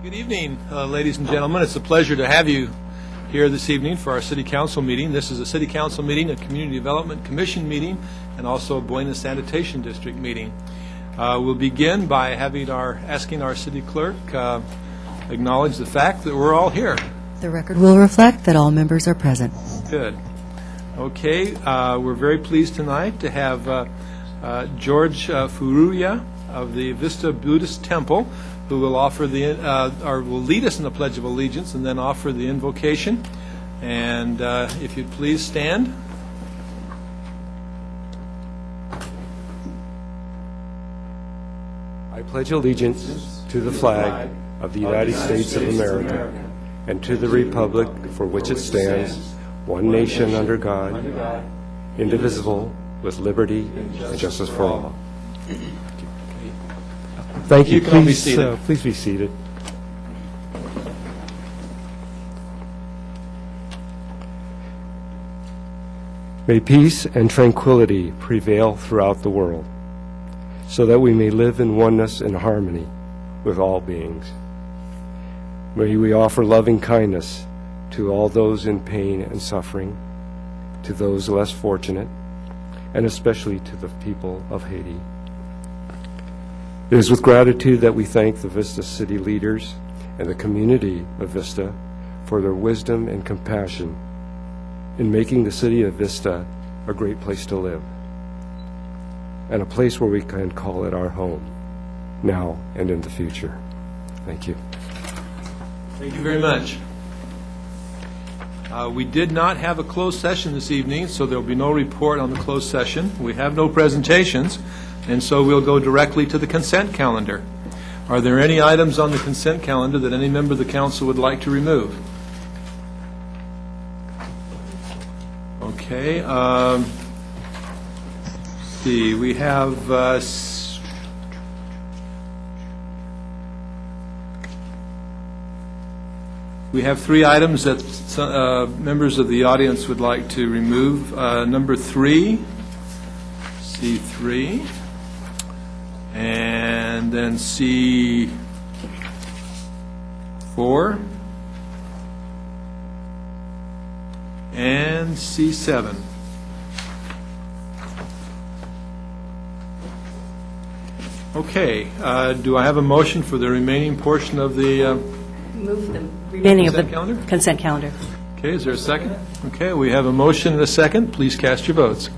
Good evening, ladies and gentlemen. It's a pleasure to have you here this evening for our City Council meeting. This is a City Council meeting, a Community Development Commission meeting, and also a Buena Sanitation District meeting. We'll begin by asking our City Clerk acknowledge the fact that we're all here. The record will reflect that all members are present. Good. Okay, we're very pleased tonight to have George Furuya of the Vista Buddhist Temple, who will will lead us in the Pledge of Allegiance and then offer the invocation. And if you'd please stand. I pledge allegiance to the flag of the United States of America and to the republic for which it stands, one nation under God, indivisible, with liberty and justice for all. Thank you. You can all be seated. Please be seated. May peace and tranquility prevail throughout the world, so that we may live in oneness and harmony with all beings. May we offer loving kindness to all those in pain and suffering, to those less fortunate, and especially to the people of Haiti. It is with gratitude that we thank the Vista city leaders and the community of Vista for their wisdom and compassion in making the city of Vista a great place to live and a place where we can call it our home, now and in the future. Thank you. Thank you very much. We did not have a closed session this evening, so there will be no report on the closed session. We have no presentations, and so we'll go directly to the consent calendar. Are there any items on the consent calendar that any member of the council would like to remove? Okay. Let's see. We have three items that members of the audience would like to remove. Number 3, C3, and then C4, and C7. Okay. Do I have a motion for the remaining portion of the Move the remaining of the calendar? consent calendar. Okay, is there a second? Okay, we have a motion and a second. Please cast your votes.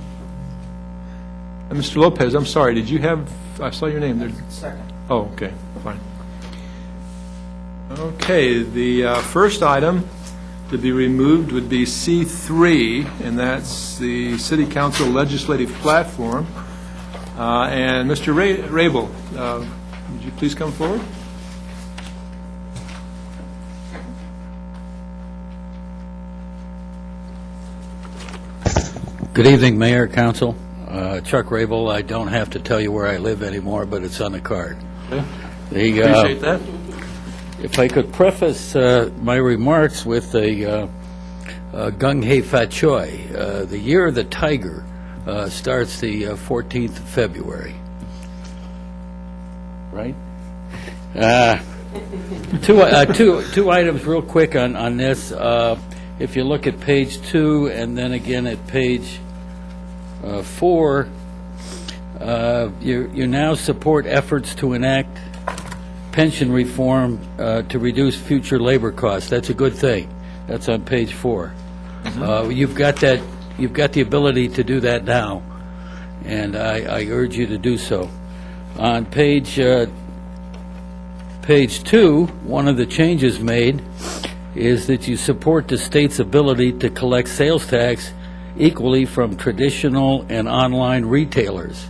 Mr. Lopez, I'm sorry, did you have, I saw your name there. Second. Oh, okay, fine. Okay, the first item to be removed would be C3, and that's the City Council Legislative Platform. And Mr. Rabel, would you please come forward? Good evening, Mayor, Council. Chuck Rabel. I don't have to tell you where I live anymore, but it's on the card. Okay. Appreciate that. If I could preface my remarks with a Gung Hei Fat Choi. The Year of the Tiger starts the 14th of February. Right? Two items real quick on this. If you look at page 2 and then again at page 4, you now support efforts to enact pension reform to reduce future labor costs. That's a good thing. That's on page 4. You've got that. You've got the ability to do that now, and I urge you to do so. On page 2, one of the changes made is that you support the state's ability to collect sales tax equally from traditional and online retailers.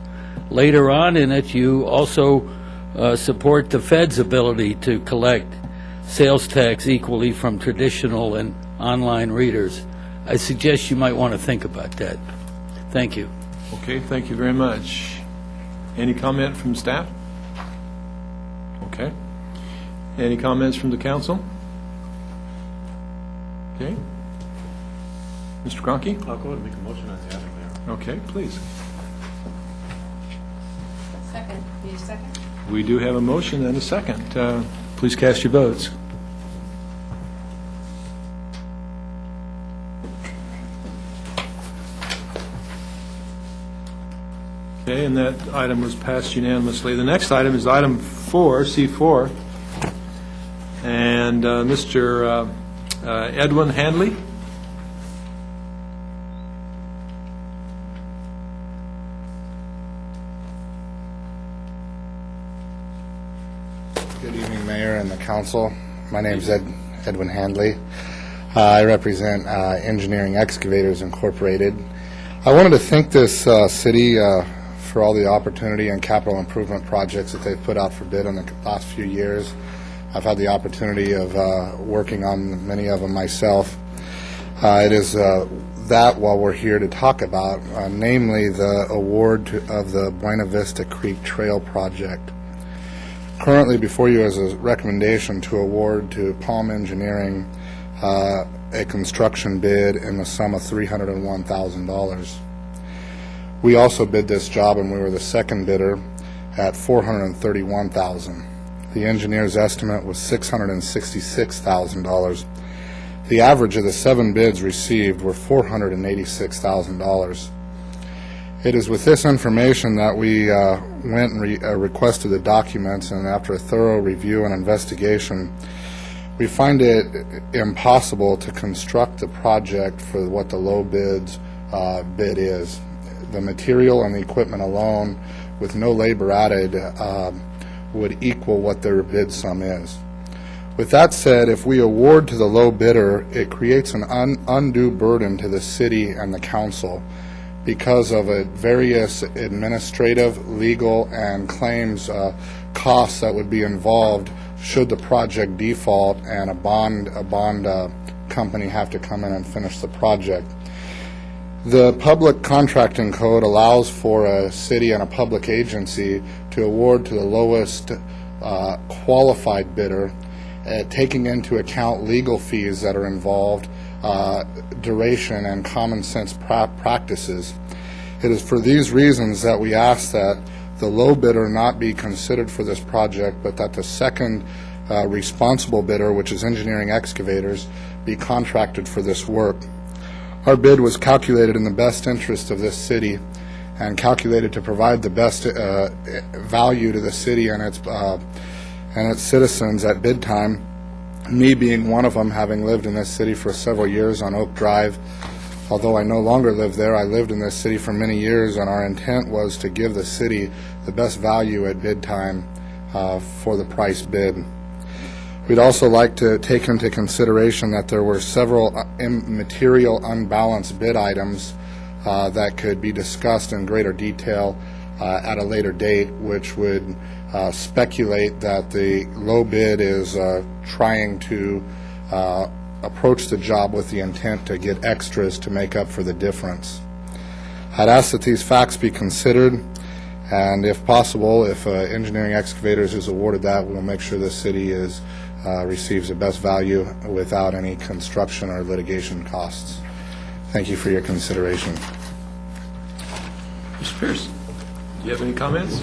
Later on in it, you also support the Fed's ability to collect sales tax equally from traditional and online readers. I suggest you might want to think about that. Thank you. Okay, thank you very much. Any comment from staff? Okay. Any comments from the council? Okay. Mr. Cronky? I'll go ahead and make a motion on the item, Mayor. Okay, please. Second. Need a second? We do have a motion and a second. Please cast your votes. Okay, and that item was passed unanimously. The next item is item 4, C4, and Mr. Edwin Handley. Good evening, Mayor and the council. My name is Edwin Handley. I represent Engineering Excavators Incorporated. I wanted to thank this city for all the opportunity and capital improvement projects that they've put out for bid in the last few years. I've had the opportunity of working on many of them myself. It is that while we're here to talk about, namely the award of the Buena Vista Creek Trail Project. Currently before you is a recommendation to award to Palm Engineering a construction bid in the sum of $301,000. We also bid this job, and we were the second bidder at $431,000. The engineer's estimate was $666,000. The average of the 7 bids received were $486,000. It is with this information that we went and requested the documents, and after a thorough review and investigation, we find it impossible to construct the project for what the low bid is. The material and the equipment alone, with no labor added, would equal what their bid sum is. With that said, if we award to the low bidder, it creates an undue burden to the city and the council because of various administrative, legal, and claims costs that would be involved should the project default and a bond company have to come in and finish the project. The public contracting code allows for a city and a public agency to award to the lowest qualified bidder, taking into account legal fees that are involved, duration, and common sense practices. It is for these reasons that we ask that the low bidder not be considered for this project, but that the second responsible bidder, which is Engineering Excavators, be contracted for this work. Our bid was calculated in the best interest of this city and calculated to provide the best value to the city and its citizens at bid time. Me being one of them, having lived in this city for several years on Oak Drive. Although I no longer live there, I lived in this city for many years, and our intent was to give the city the best value at bid time for the price bid. We'd also like to take into consideration that there were several material unbalanced bid items that could be discussed in greater detail at a later date, which would speculate that the low bid is trying to approach the job with the intent to get extras to make up for the difference. I'd ask that these facts be considered, and if possible, if Engineering Excavators is awarded that, we'll make sure the city receives the best value without any construction or litigation costs. Thank you for your consideration. Mr. Pierce, do you have any comments?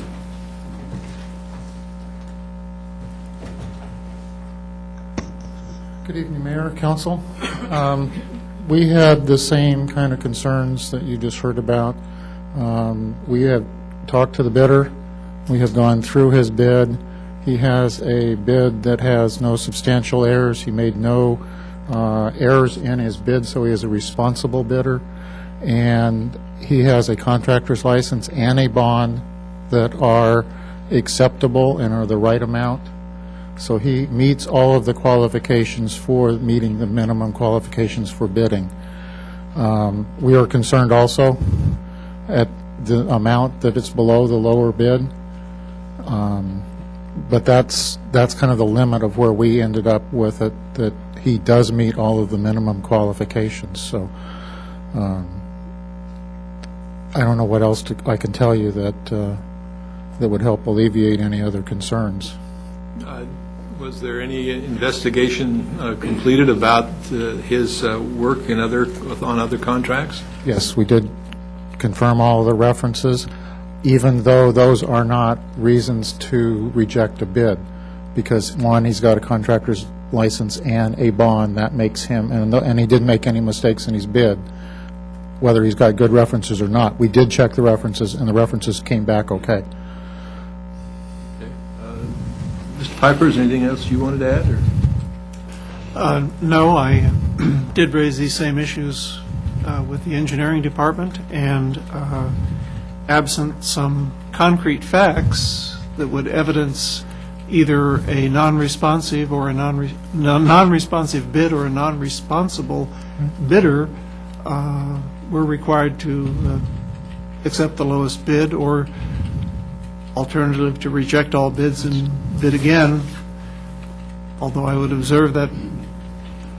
Good evening, Mayor, Council. We had the same kind of concerns that you just heard about. We have talked to the bidder. We have gone through his bid. He has a bid that has no substantial errors. He made no errors in his bid, so he is a responsible bidder. And he has a contractor's license and a bond that are acceptable and are the right amount. So he meets all of the qualifications for meeting the minimum qualifications for bidding. We are concerned also at the amount that it's below the lower bid. But that's kind of the limit of where we ended up with it, that he does meet all of the minimum qualifications. So I don't know what else I can tell you that would help alleviate any other concerns. Was there any investigation completed about his work on other contracts? Yes, we did confirm all of the references, even though those are not reasons to reject a bid. because, one, he's got a contractor's license and a bond. That makes him, and he didn't make any mistakes in his bid, whether he's got good references or not. We did check the references, and the references came back okay. Mr. Piper, is there anything else you wanted to add, or? No, I did raise these same issues with the engineering department, and absent some concrete facts that would evidence either a non-responsive or a non-responsive bid or a non-responsible bidder, we're required to accept the lowest bid, or alternative to reject all bids and bid again, although I would observe that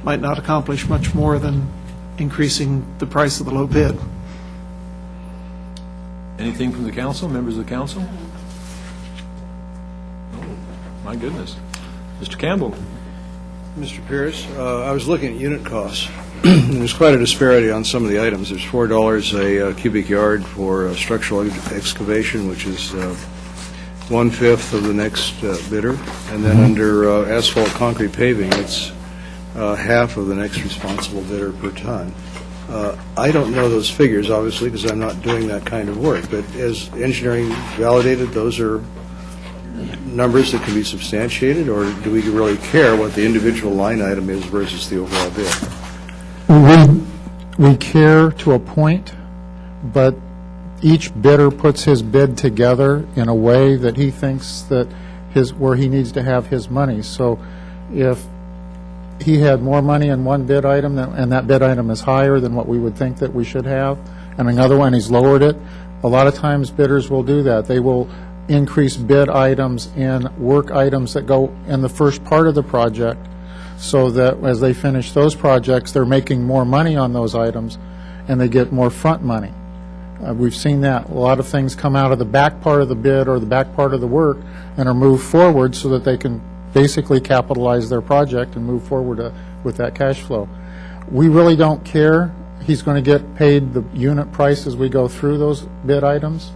might not accomplish much more than increasing the price of the low bid. Anything from the council, members of the council? No? My goodness. Mr. Campbell? Mr. Pierce, I was looking at unit costs. There's quite a disparity on some of the items. There's $4 a cubic yard for structural excavation, which is 1/5 of the next bidder, and then under asphalt concrete paving, it's half of the next responsible bidder per ton. I don't know those figures, obviously, because I'm not doing that kind of work, but as engineering validated, those are numbers that can be substantiated, or do we really care what the individual line item is versus the overall bid? We care to a point, but each bidder puts his bid together in a way that he thinks that where he needs to have his money. So if he had more money in one bid item, and that bid item is higher than what we would think that we should have, and another one he's lowered it, a lot of times bidders will do that. They will increase bid items in work items that go in the first part of the project, so that as they finish those projects, they're making more money on those items, and they get more front money. We've seen that. A lot of things come out of the back part of the bid or the back part of the work and are moved forward so that they can basically capitalize their project and move forward with that cash flow. We really don't care. He's going to get paid the unit price as we go through those bid items,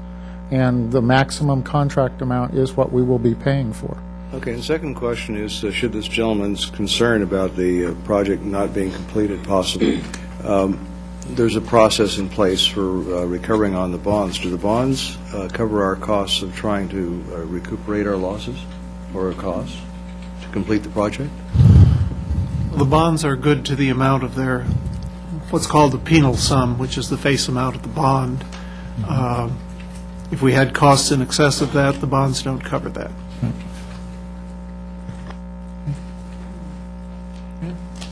and the maximum contract amount is what we will be paying for. Okay, the second question is, should this gentleman's concern about the project not being completed possibly, there's a process in place for recovering on the bonds. Do the bonds cover our costs of trying to recuperate our losses or our costs to complete the project? The bonds are good to the amount of their, what's called the penal sum, which is the face amount of the bond. If we had costs in excess of that, the bonds don't cover that.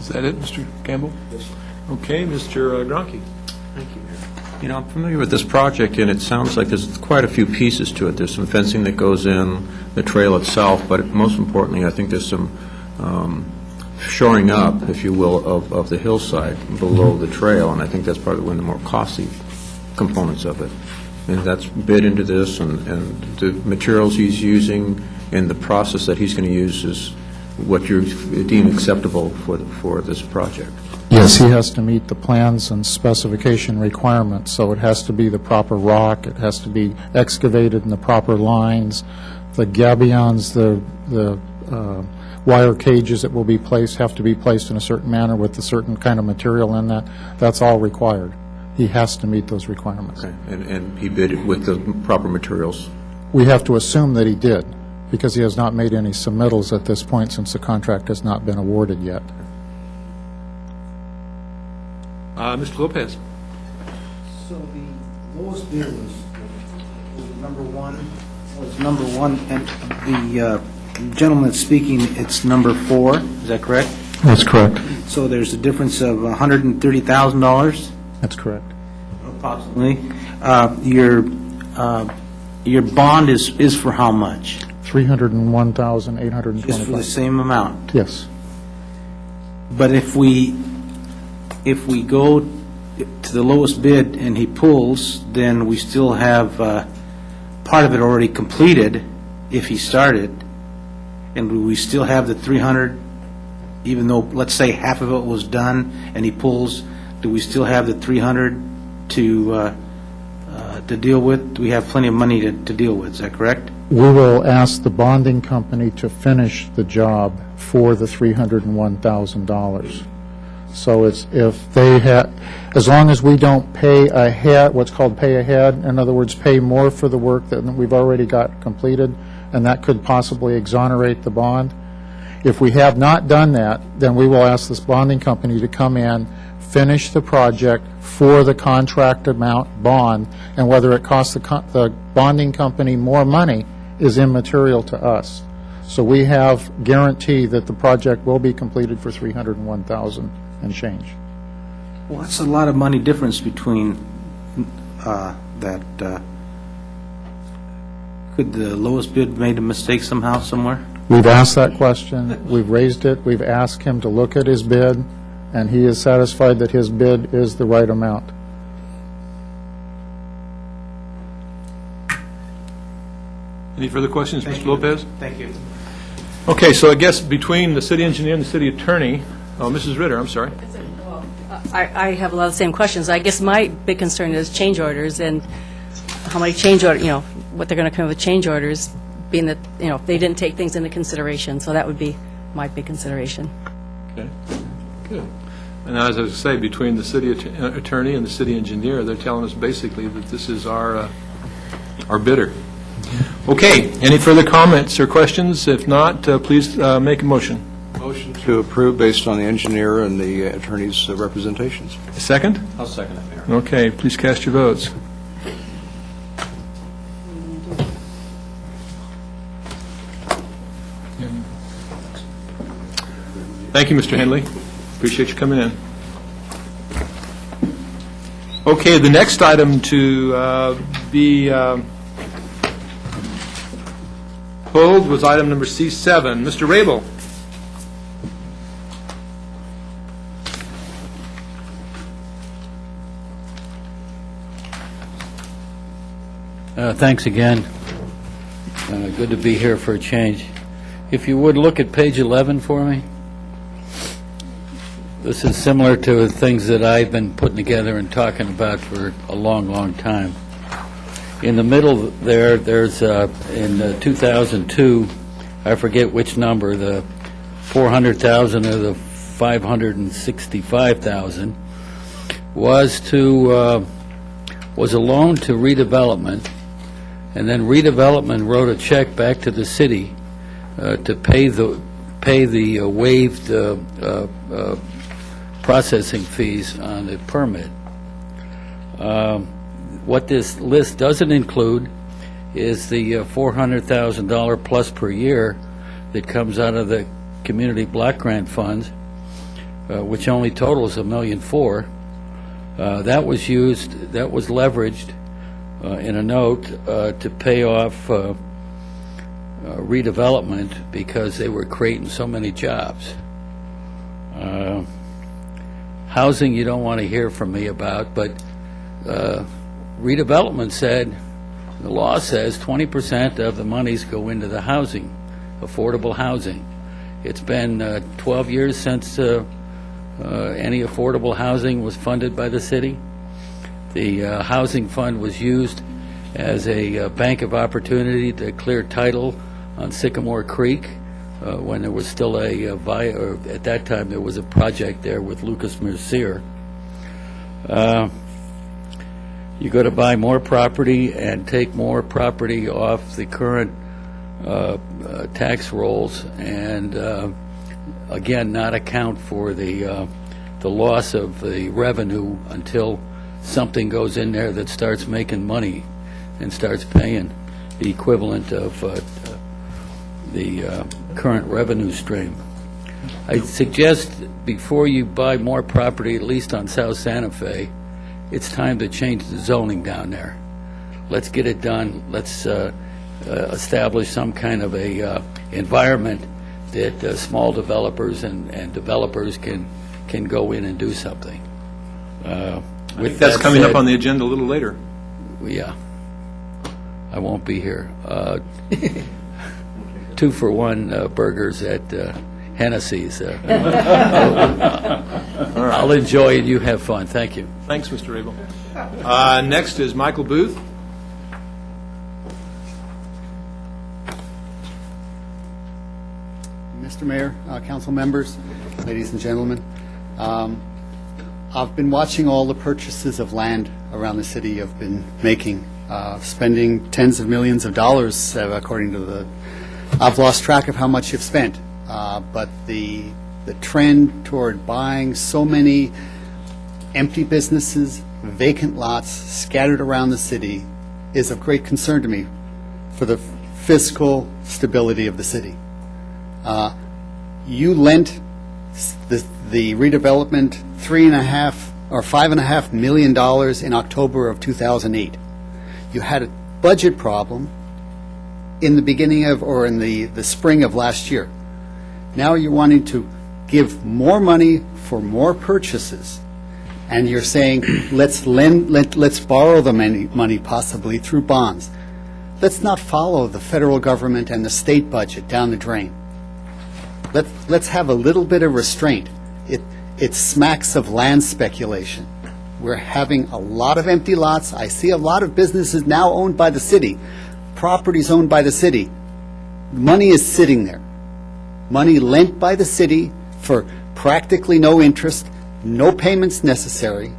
Is that it, Mr. Campbell? Yes, sir. Okay, Mr. Gronke. You know, I'm familiar with this project, and it sounds like there's quite a few pieces to it. There's some fencing that goes in, the trail itself, but most importantly, I think there's some shoring up, if you will, of the hillside below the trail, and I think that's probably one of the more costly components of it. And that's bid into this, and the materials he's using and the process that he's going to use is what you deem acceptable for this project. Yes, he has to meet the plans and specification requirements, so it has to be the proper rock, it has to be excavated in the proper lines, the gabions, the wire cages that will be placed have to be placed in a certain manner with a certain kind of material in that. That's all required. He has to meet those requirements. Okay. And he bid it with the proper materials? We have to assume that he did, because he has not made any submittals at this point since the contract has not been awarded yet. Mr. Lopez. So the lowest bid was number one, and the gentleman that's speaking, it's number 4, is that correct? That's correct. So there's a difference of $130,000? That's correct. Approximately. Your bond is for how much? $301,825. Just for the same amount? Yes. But if we go to the lowest bid and he pulls, then we still have part of it already completed if he started, and we still have the 300, even though, let's say, half of it was done and he pulls, do we still have the 300 to deal with? Do we have plenty of money to deal with? Is that correct? we will ask the bonding company to finish the job for the $301,000. So it's, if they as long as we don't pay ahead, what's called pay ahead, in other words, pay more for the work that we've already got completed, and that could possibly exonerate the bond. If we have not done that, then we will ask this bonding company to come in, finish the project for the contract amount bond, and whether it costs the bonding company more money is immaterial to us. So we have guarantee that the project will be completed for $301,000 and change. Well, that's a lot of money difference between that. Could the lowest bid made a mistake somehow, somewhere? We've asked that question, we've raised it, we've asked him to look at his bid, and he is satisfied that his bid is the right amount. Any further questions, Mr. Lopez? Thank you. Okay, so I guess between the city engineer and the city attorney, Mrs. Ritter, I'm sorry. I have a lot of the same questions. I guess my big concern is change orders and how many change orders, what they're going to come up with change orders, being that, they didn't take things into consideration. So that would be my big consideration. Okay, good. And as I say, between the city attorney and the city engineer, they're telling us basically that this is our bidder. Okay, any further comments or questions? If not, please make a motion. Motion to approve based on the engineer and the attorney's representations. A second? I'll second it, Mayor. Okay, please cast your votes. Thank you, Mr. Henley. Appreciate you coming in. Okay, the next item to be pulled was item number C7. Mr. Rabel. Thanks again. Good to be here for a change. If you would look at page 11 for me. This is similar to things that I've been putting together and talking about for a long, long time. In the middle there's in 2002, I forget which number, the 400,000 or the 565,000 was a loan to redevelopment, and then redevelopment wrote a check back to the city to pay the waived processing fees on the permit. What this list doesn't include is the $400,000 plus per year that comes out of the community block grant funds, which only totals $1.4 million. That was leveraged in a note to pay off redevelopment because they were creating so many jobs. Housing you don't want to hear from me about, but redevelopment said, the law says 20% of the monies go into the housing, affordable housing. It's been 12 years since any affordable housing was funded by the city. The housing fund was used as a bank of opportunity to clear title on Sycamore Creek when there was still at that time there was a project there with Lucas Mercier. You go to buy more property and take more property off the current tax rolls, and again, not account for the loss of the revenue until something goes in there that starts making money and starts paying the equivalent of the current revenue stream. I suggest before you buy more property, at least on South Santa Fe, it's time to change the zoning down there. Let's get it done. Let's establish some kind of a environment that small developers and developers can go in and do something. I think that's coming up on the agenda a little later. Yeah. I won't be here. 2-for-1 burgers at Hennessy's. I'll enjoy it. You have fun. Thank you. Thanks, Mr. Rabel. Next is Michael Booth. Mr. Mayor, council members, ladies and gentlemen. I've been watching all the purchases of land around the city you've been making, spending tens of millions of dollars, according to the, I've lost track of how much you've spent. But the trend toward buying so many empty businesses, vacant lots scattered around the city is of great concern to me for the fiscal stability of the city. You lent the redevelopment $5.5 million in October of 2008. You had a budget problem in the beginning of, or in the spring of last year. Now you're wanting to give more money for more purchases, and you're saying, let's borrow the money possibly through bonds. Let's not follow the federal government and the state budget down the drain. Let's have a little bit of restraint. It smacks of land speculation. We're having a lot of empty lots. I see a lot of businesses now owned by the city, properties owned by the city. Money is sitting there. Money lent by the city for practically no interest, no payments necessary,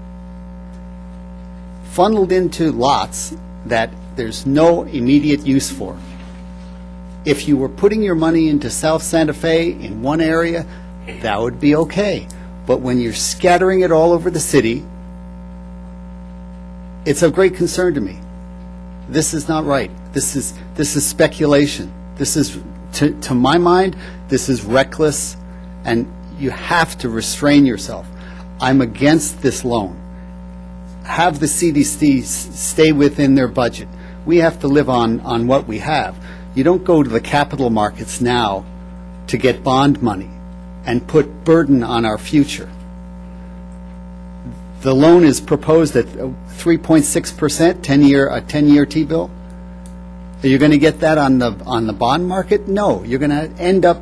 funneled into lots that there's no immediate use for. If you were putting your money into South Santa Fe in one area, that would be okay. But when you're scattering it all over the city, it's of great concern to me. This is not right. This is speculation. This is, to my mind, this is reckless, and you have to restrain yourself. I'm against this loan. Have the CDC stay within their budget. We have to live on what we have. You don't go to the capital markets now to get bond money and put burden on our future. The loan is proposed at 3.6%, 10-year T-bill. Are you going to get that on the bond market? No. You're going to end up,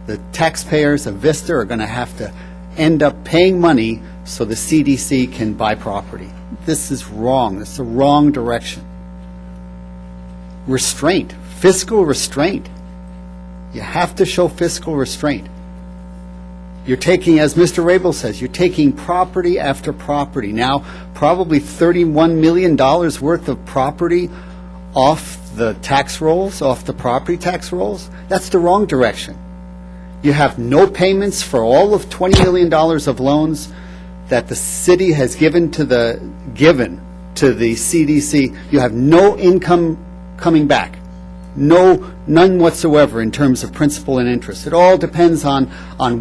the taxpayers of Vista are going to have to end up paying money so the CDC can buy property. This is wrong. This is the wrong direction. Restraint, fiscal restraint. You have to show fiscal restraint. You're taking, as Mr. Rabel says, you're taking property after property. Now, probably $31 million worth of property off the tax rolls, off the property tax rolls. That's the wrong direction. You have no payments for all of $20 million of loans that the city has given to the CDC. You have no income coming back. None whatsoever in terms of principal and interest. It all depends on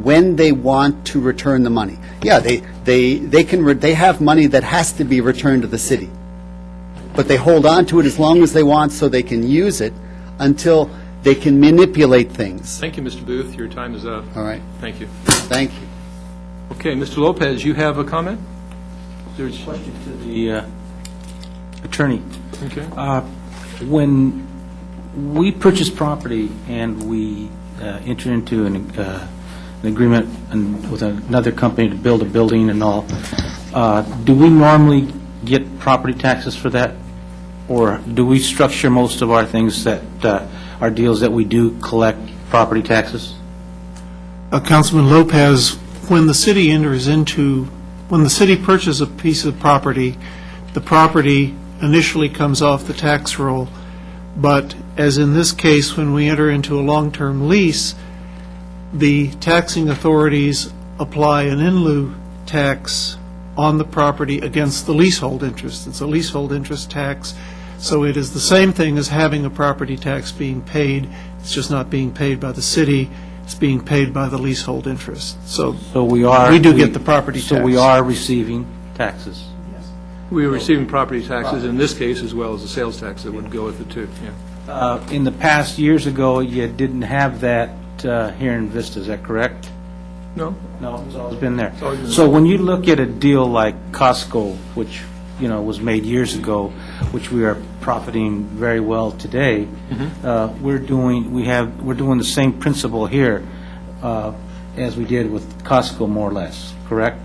when they want to return the money. Yeah, they have money that has to be returned to the city, but they hold on to it as long as they want so they can use it until they can manipulate things. Thank you, Mr. Booth. Your time is up. All right. Thank you. Thank you. Okay, Mr. Lopez, you have a comment? There's Question to the attorney. Okay. When we purchase property and we enter into an agreement with another company to build a building and all, do we normally get property taxes for that? Or do we structure most of our things that, our deals that we do collect property taxes? Councilman Lopez, when the city purchases a piece of property, the property initially comes off the tax roll, but as in this case, when we enter into a long-term lease, the taxing authorities apply an in lieu tax on the property against the leasehold interest. It's a leasehold interest tax, so it is the same thing as having a property tax being paid. It's just not being paid by the city. It's being paid by the leasehold interest. So we do get the property tax. So we are receiving taxes. We are receiving property taxes in this case as well as the sales tax that would go with it too. Yeah. In the past, years ago, you didn't have that here in Vista, is that correct? No? No, it's always been there. always been So when you look at a deal like Costco, which, was made years ago, which we are profiting very well today, we're doing the same principle here as we did with Costco, more or less, correct?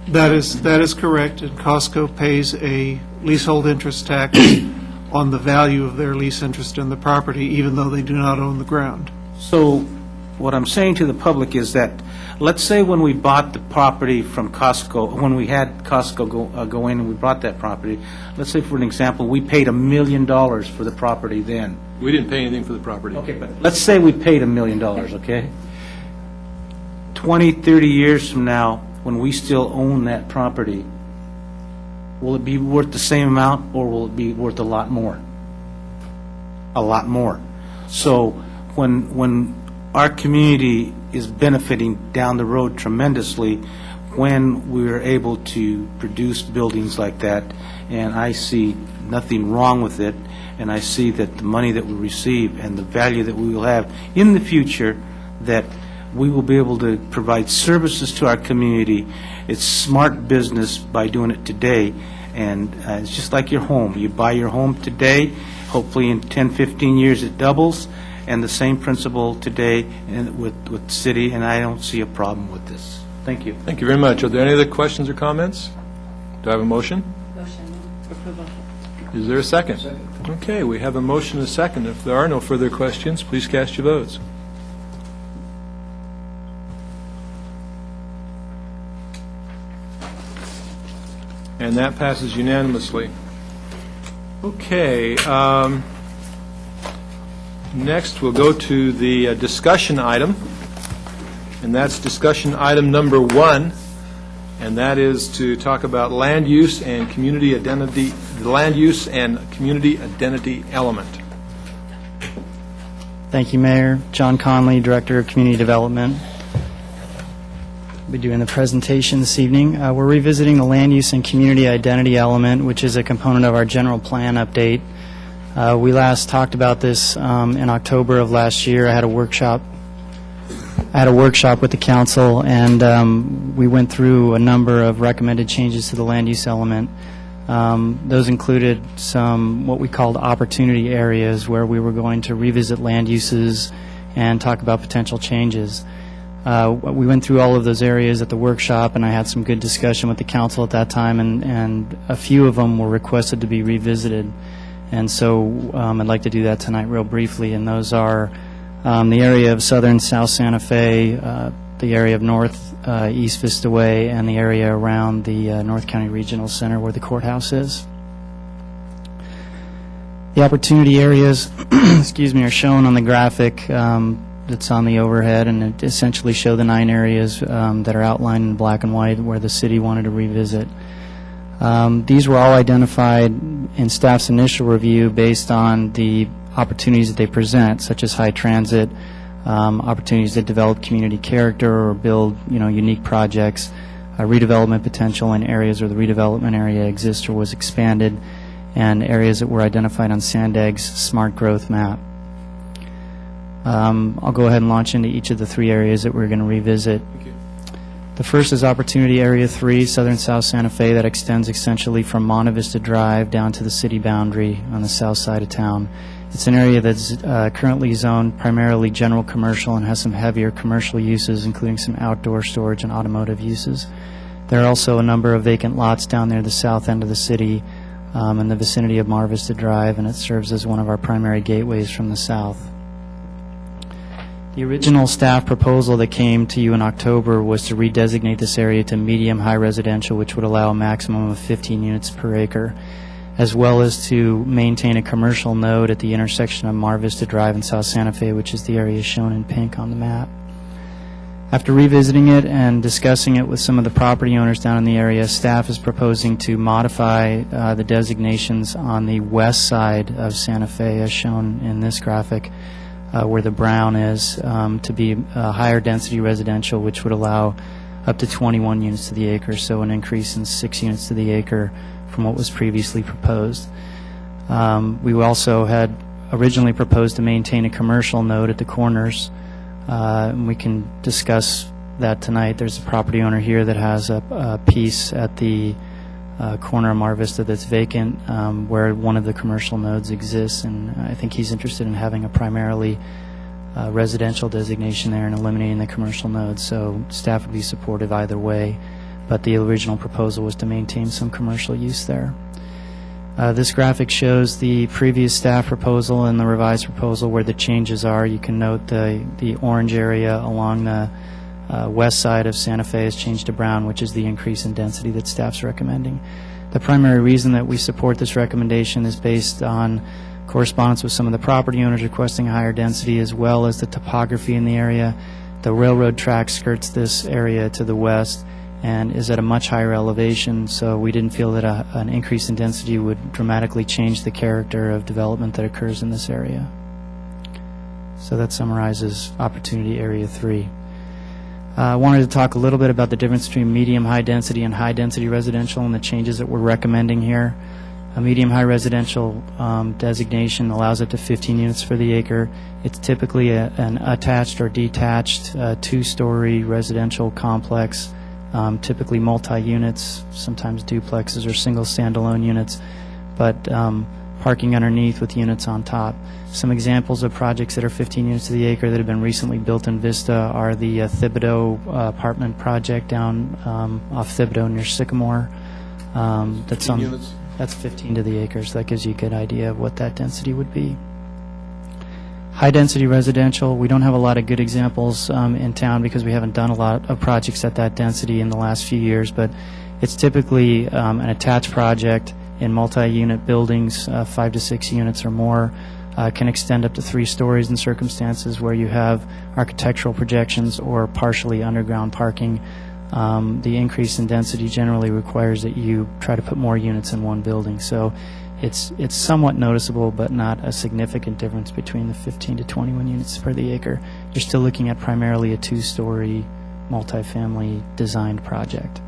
That is correct, and Costco pays a leasehold interest tax on the value of their lease interest in the property, even though they do not own the ground. So what I'm saying to the public is that, let's say when we bought the property from Costco, when we had Costco go in and we bought that property, let's say for an example, we paid $1 million for the property then. We didn't pay anything for the property. Okay, but let's say we paid $1 million, okay? 20, 30 years from now, when we still own that property, will it be worth the same amount, or will it be worth a lot more? A lot more. So when our community is benefiting down the road tremendously, when we're able to produce buildings like that, and I see nothing wrong with it, and I see that the money that we receive and the value that we will have in the future, that we will be able to provide services to our community. It's smart business by doing it today, and it's just like your home. You buy your home today, hopefully in 10, 15 years it doubles, and the same principle today with the city, and I don't see a problem with this. Thank you. Thank you very much. Are there any other questions or comments? Do I have a motion? Motion. Approval. Is there a second? Second. Okay, we have a motion and a second. If there are no further questions, please cast your votes. And that passes unanimously. Okay, next we'll go to the discussion item, and that's discussion item number 1, and that is to talk about land use and community identity, the land use and community identity element. Thank you, Mayor. John Conley, Director of Community Development. I'll be doing the presentation this evening. We're revisiting the land use and community identity element, which is a component of our general plan update. We last talked about this in October of last year. I had a workshop with the council, and we went through a number of recommended changes to the land use element. Those included some what we called opportunity areas, where we were going to revisit land uses and talk about potential changes. We went through all of those areas at the workshop, and I had some good discussion with the council at that time, and a few of them were requested to be revisited. And so I'd like to do that tonight real briefly, and those are the area of southern South Santa Fe, the area of north East Vista Way, and the area around the North County Regional Center where the courthouse is. The opportunity areas excuse me, are shown on the graphic that's on the overhead, and it essentially show the 9 areas that are outlined in black and white where the city wanted to revisit. These were all identified in staff's initial review based on the opportunities that they present, such as high transit, opportunities that develop community character or build, unique projects, redevelopment potential in areas where the redevelopment area exists or was expanded, and areas that were identified on Sandag's smart growth map. I'll go ahead and launch into each of the 3 areas that we're going to revisit. The first is Opportunity Area 3, southern South Santa Fe, that extends essentially from Monte Vista Drive down to the city boundary on the south side of town. It's an area that's currently zoned primarily general commercial and has some heavier commercial uses, including some outdoor storage and automotive uses. There are also a number of vacant lots down near the south end of the city in the vicinity of Monte Vista Drive, and it serves as one of our primary gateways from the south. The original staff proposal that came to you in October was to redesignate this area to medium-high residential, which would allow a maximum of 15 units per acre, as well as to maintain a commercial node at the intersection of Mar Vista Drive and South Santa Fe, which is the area shown in pink on the map. After revisiting it and discussing it with some of the property owners down in the area, staff is proposing to modify the designations on the west side of Santa Fe, as shown in this graphic, where the brown is, to be higher density residential, which would allow up to 21 units to the acre, so an increase in 6 units to the acre from what was previously proposed. We also had originally proposed to maintain a commercial node at the corners, and we can discuss that tonight. There's a property owner here that has a piece at the corner of Mar Vista that's vacant, where one of the commercial nodes exists, and I think he's interested in having a primarily residential designation there and eliminating the commercial nodes, so staff would be supportive either way, but the original proposal was to maintain some commercial use there. This graphic shows the previous staff proposal and the revised proposal where the changes are. You can note the orange area along the west side of Santa Fe has changed to brown, which is the increase in density that staff's recommending. The primary reason that we support this recommendation is based on correspondence with some of the property owners requesting higher density, as well as the topography in the area. The railroad track skirts this area to the west and is at a much higher elevation, so we didn't feel that an increase in density would dramatically change the character of development that occurs in this area. So that summarizes Opportunity Area 3. I wanted to talk a little bit about the difference between medium-high density and high-density residential and the changes that we're recommending here. A medium-high residential designation allows up to 15 units for the acre. It's typically an attached or detached two-story residential complex, typically multi-units, sometimes duplexes or single standalone units, but parking underneath with units on top. Some examples of projects that are 15 units to the acre that have been recently built in Vista are the Thibodaux apartment project down off Thibodaux near Sycamore. That's 15 units? That's 15 to the acres. That gives you a good idea of what that density would be. High-density residential, we don't have a lot of good examples in town because we haven't done a lot of projects at that density in the last few years, but it's typically an attached project in multi-unit buildings, 5 to 6 units or more, can extend up to 3 stories in circumstances where you have architectural projections or partially underground parking. The increase in density generally requires that you try to put more units in one building. So it's somewhat noticeable, but not a significant difference between the 15 to 21 units per the acre. You're still looking at primarily a 2-story multifamily designed project.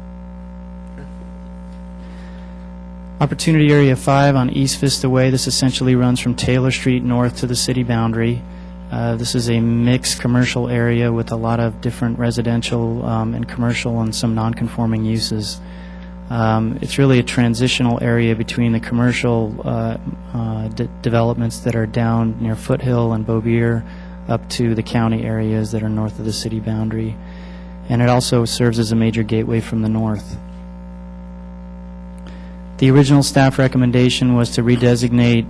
Opportunity Area 5 on East Vista Way. This essentially runs from Taylor Street north to the city boundary. This is a mixed commercial area with a lot of different residential and commercial and some non-conforming uses. It's really a transitional area between the commercial developments that are down near Foothill and Beaubier up to the county areas that are north of the city boundary. And it also serves as a major gateway from the north. The original staff recommendation was to redesignate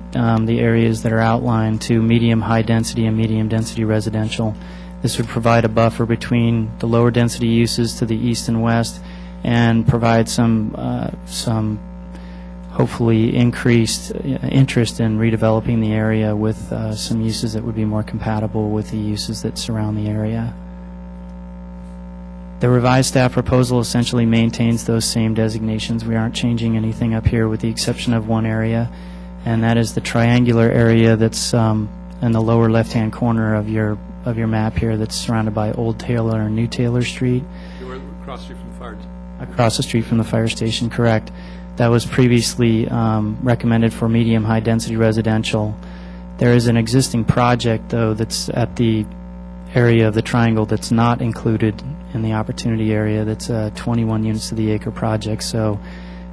the areas that are outlined to medium-high density and medium-density residential. This would provide a buffer between the lower density uses to the east and west and provide some hopefully increased interest in redeveloping the area with some uses that would be more compatible with the uses that surround the area. The revised staff proposal essentially maintains those same designations. We aren't changing anything up here with the exception of one area, and that is the triangular area that's in the lower left-hand corner of your map here that's surrounded by Old Taylor and New Taylor Street. You were across the street from the fire. Across the street from the fire station, correct. That was previously recommended for medium-high density residential. There is an existing project, though, that's at the area of the triangle that's not included in the opportunity area. That's a 21 units to the acre project. So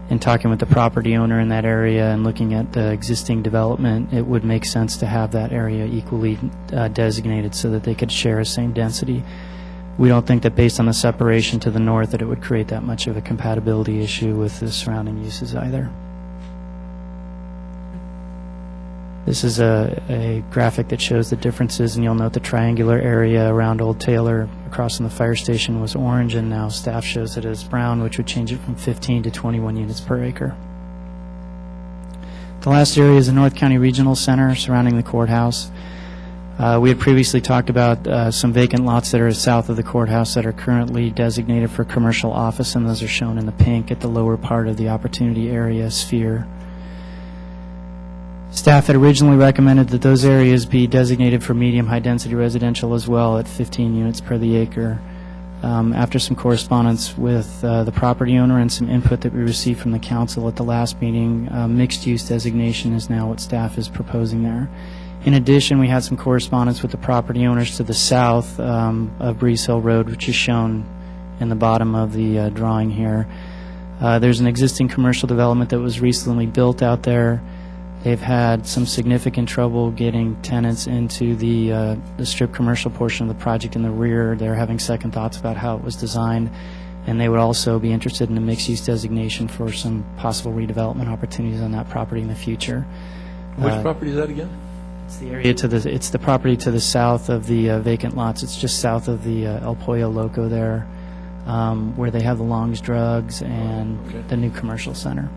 in talking with the property owner in that area and looking at the existing development, it would make sense to have that area equally designated so that they could share the same density. We don't think that based on the separation to the north that it would create that much of a compatibility issue with the surrounding uses either. This is a graphic that shows the differences, and you'll note the triangular area around Old Taylor across from the fire station was orange, and now staff shows it as brown, which would change it from 15 to 21 units per acre. The last area is the North County Regional Center surrounding the courthouse. We had previously talked about some vacant lots that are south of the courthouse that are currently designated for commercial office, and those are shown in the pink at the lower part of the opportunity area sphere. Staff had originally recommended that those areas be designated for medium-high density residential as well at 15 units per the acre. After some correspondence with the property owner and some input that we received from the council at the last meeting, mixed-use designation is now what staff is proposing there. In addition, we had some correspondence with the property owners to the south of Breeze Hill Road, which is shown in the bottom of the drawing here. There's an existing commercial development that was recently built out there. They've had some significant trouble getting tenants into the strip commercial portion of the project in the rear. They're having second thoughts about how it was designed. and they would also be interested in a mixed-use designation for some possible redevelopment opportunities on that property in the future. Which property is that again? It's the area it's the property to the south of the vacant lots. It's just south of the El Pollo Loco there, where they have the Long's Drugs and the new commercial center.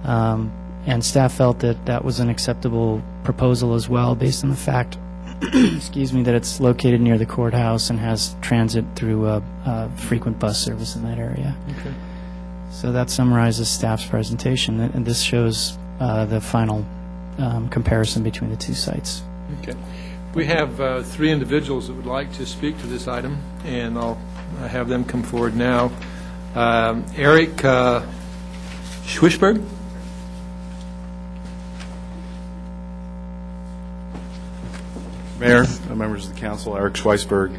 And staff felt that that was an acceptable proposal as well, based on the fact, excuse me, that it's located near the courthouse and has transit through frequent bus service in that area. Okay. So that summarizes staff's presentation, and this shows the final comparison between the two sites. Okay. We have 3 individuals that would like to speak to this item, and I'll have them come forward now. Eric Schwischberg? Mayor, members of the council, Eric Schweisberg,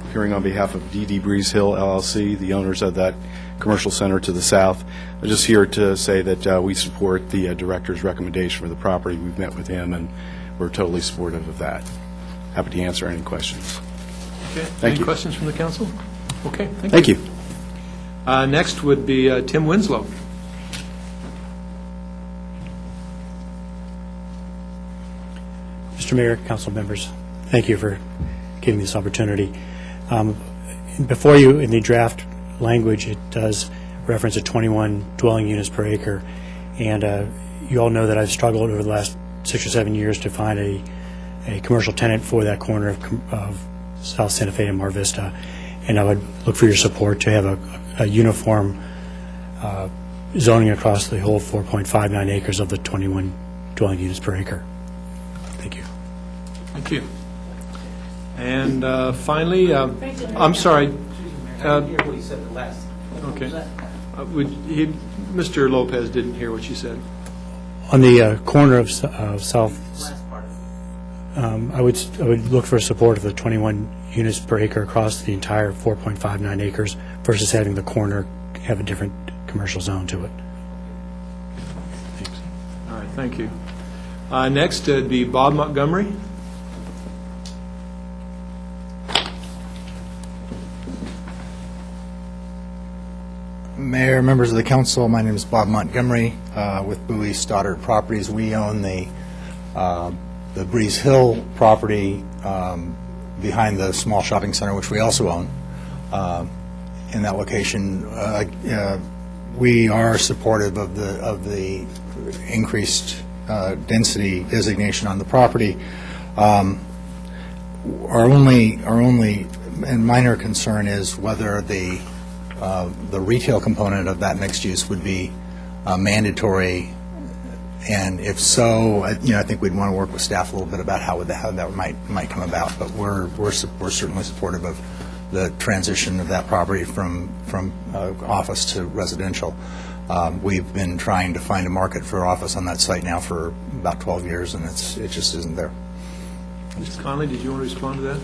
appearing on behalf of D.D. Breeze Hill LLC, the owners of that commercial center to the south. I'm just here to say that we support the director's recommendation for the property. We've met with him, and we're totally supportive of that. Happy to answer any questions. Okay. Thank Any you. questions from the council? Okay. Thank you. Next would be Tim Winslow. Mr. Mayor, council members, thank you for giving me this opportunity. Before you, in the draft language, it does reference a 21 dwelling units per acre, and you all know that I've struggled over the last 6 or 7 years to find a commercial tenant for that corner of South Santa Fe and Mar Vista, and I would look for your support to have a uniform zoning across the whole 4.59 acres of the 21 dwelling units per acre. Thank you. Thank you. And finally, I'm sorry. Okay. Mr. Lopez didn't hear what you said. On the corner of South, I would look for support of the 21 units per acre across the entire 4.59 acres versus having the corner have a different commercial zone to it. Thanks. All right, thank you. Next would be Bob Montgomery. Mayor, members of the council, my name is Bob Montgomery with Bowie Stoddard Properties. We own the Breeze Hill property behind the small shopping center, which we also own in that location. We are supportive of the increased density designation on the property. Our only and minor concern is whether the retail component of that mixed use would be mandatory, and if so, I think we'd want to work with staff a little bit about how that might come about. But we're certainly supportive of the transition of that property from office to residential. We've been trying to find a market for office on that site now for about 12 years, and it just isn't there. Mr. Conley, did you want to respond to that?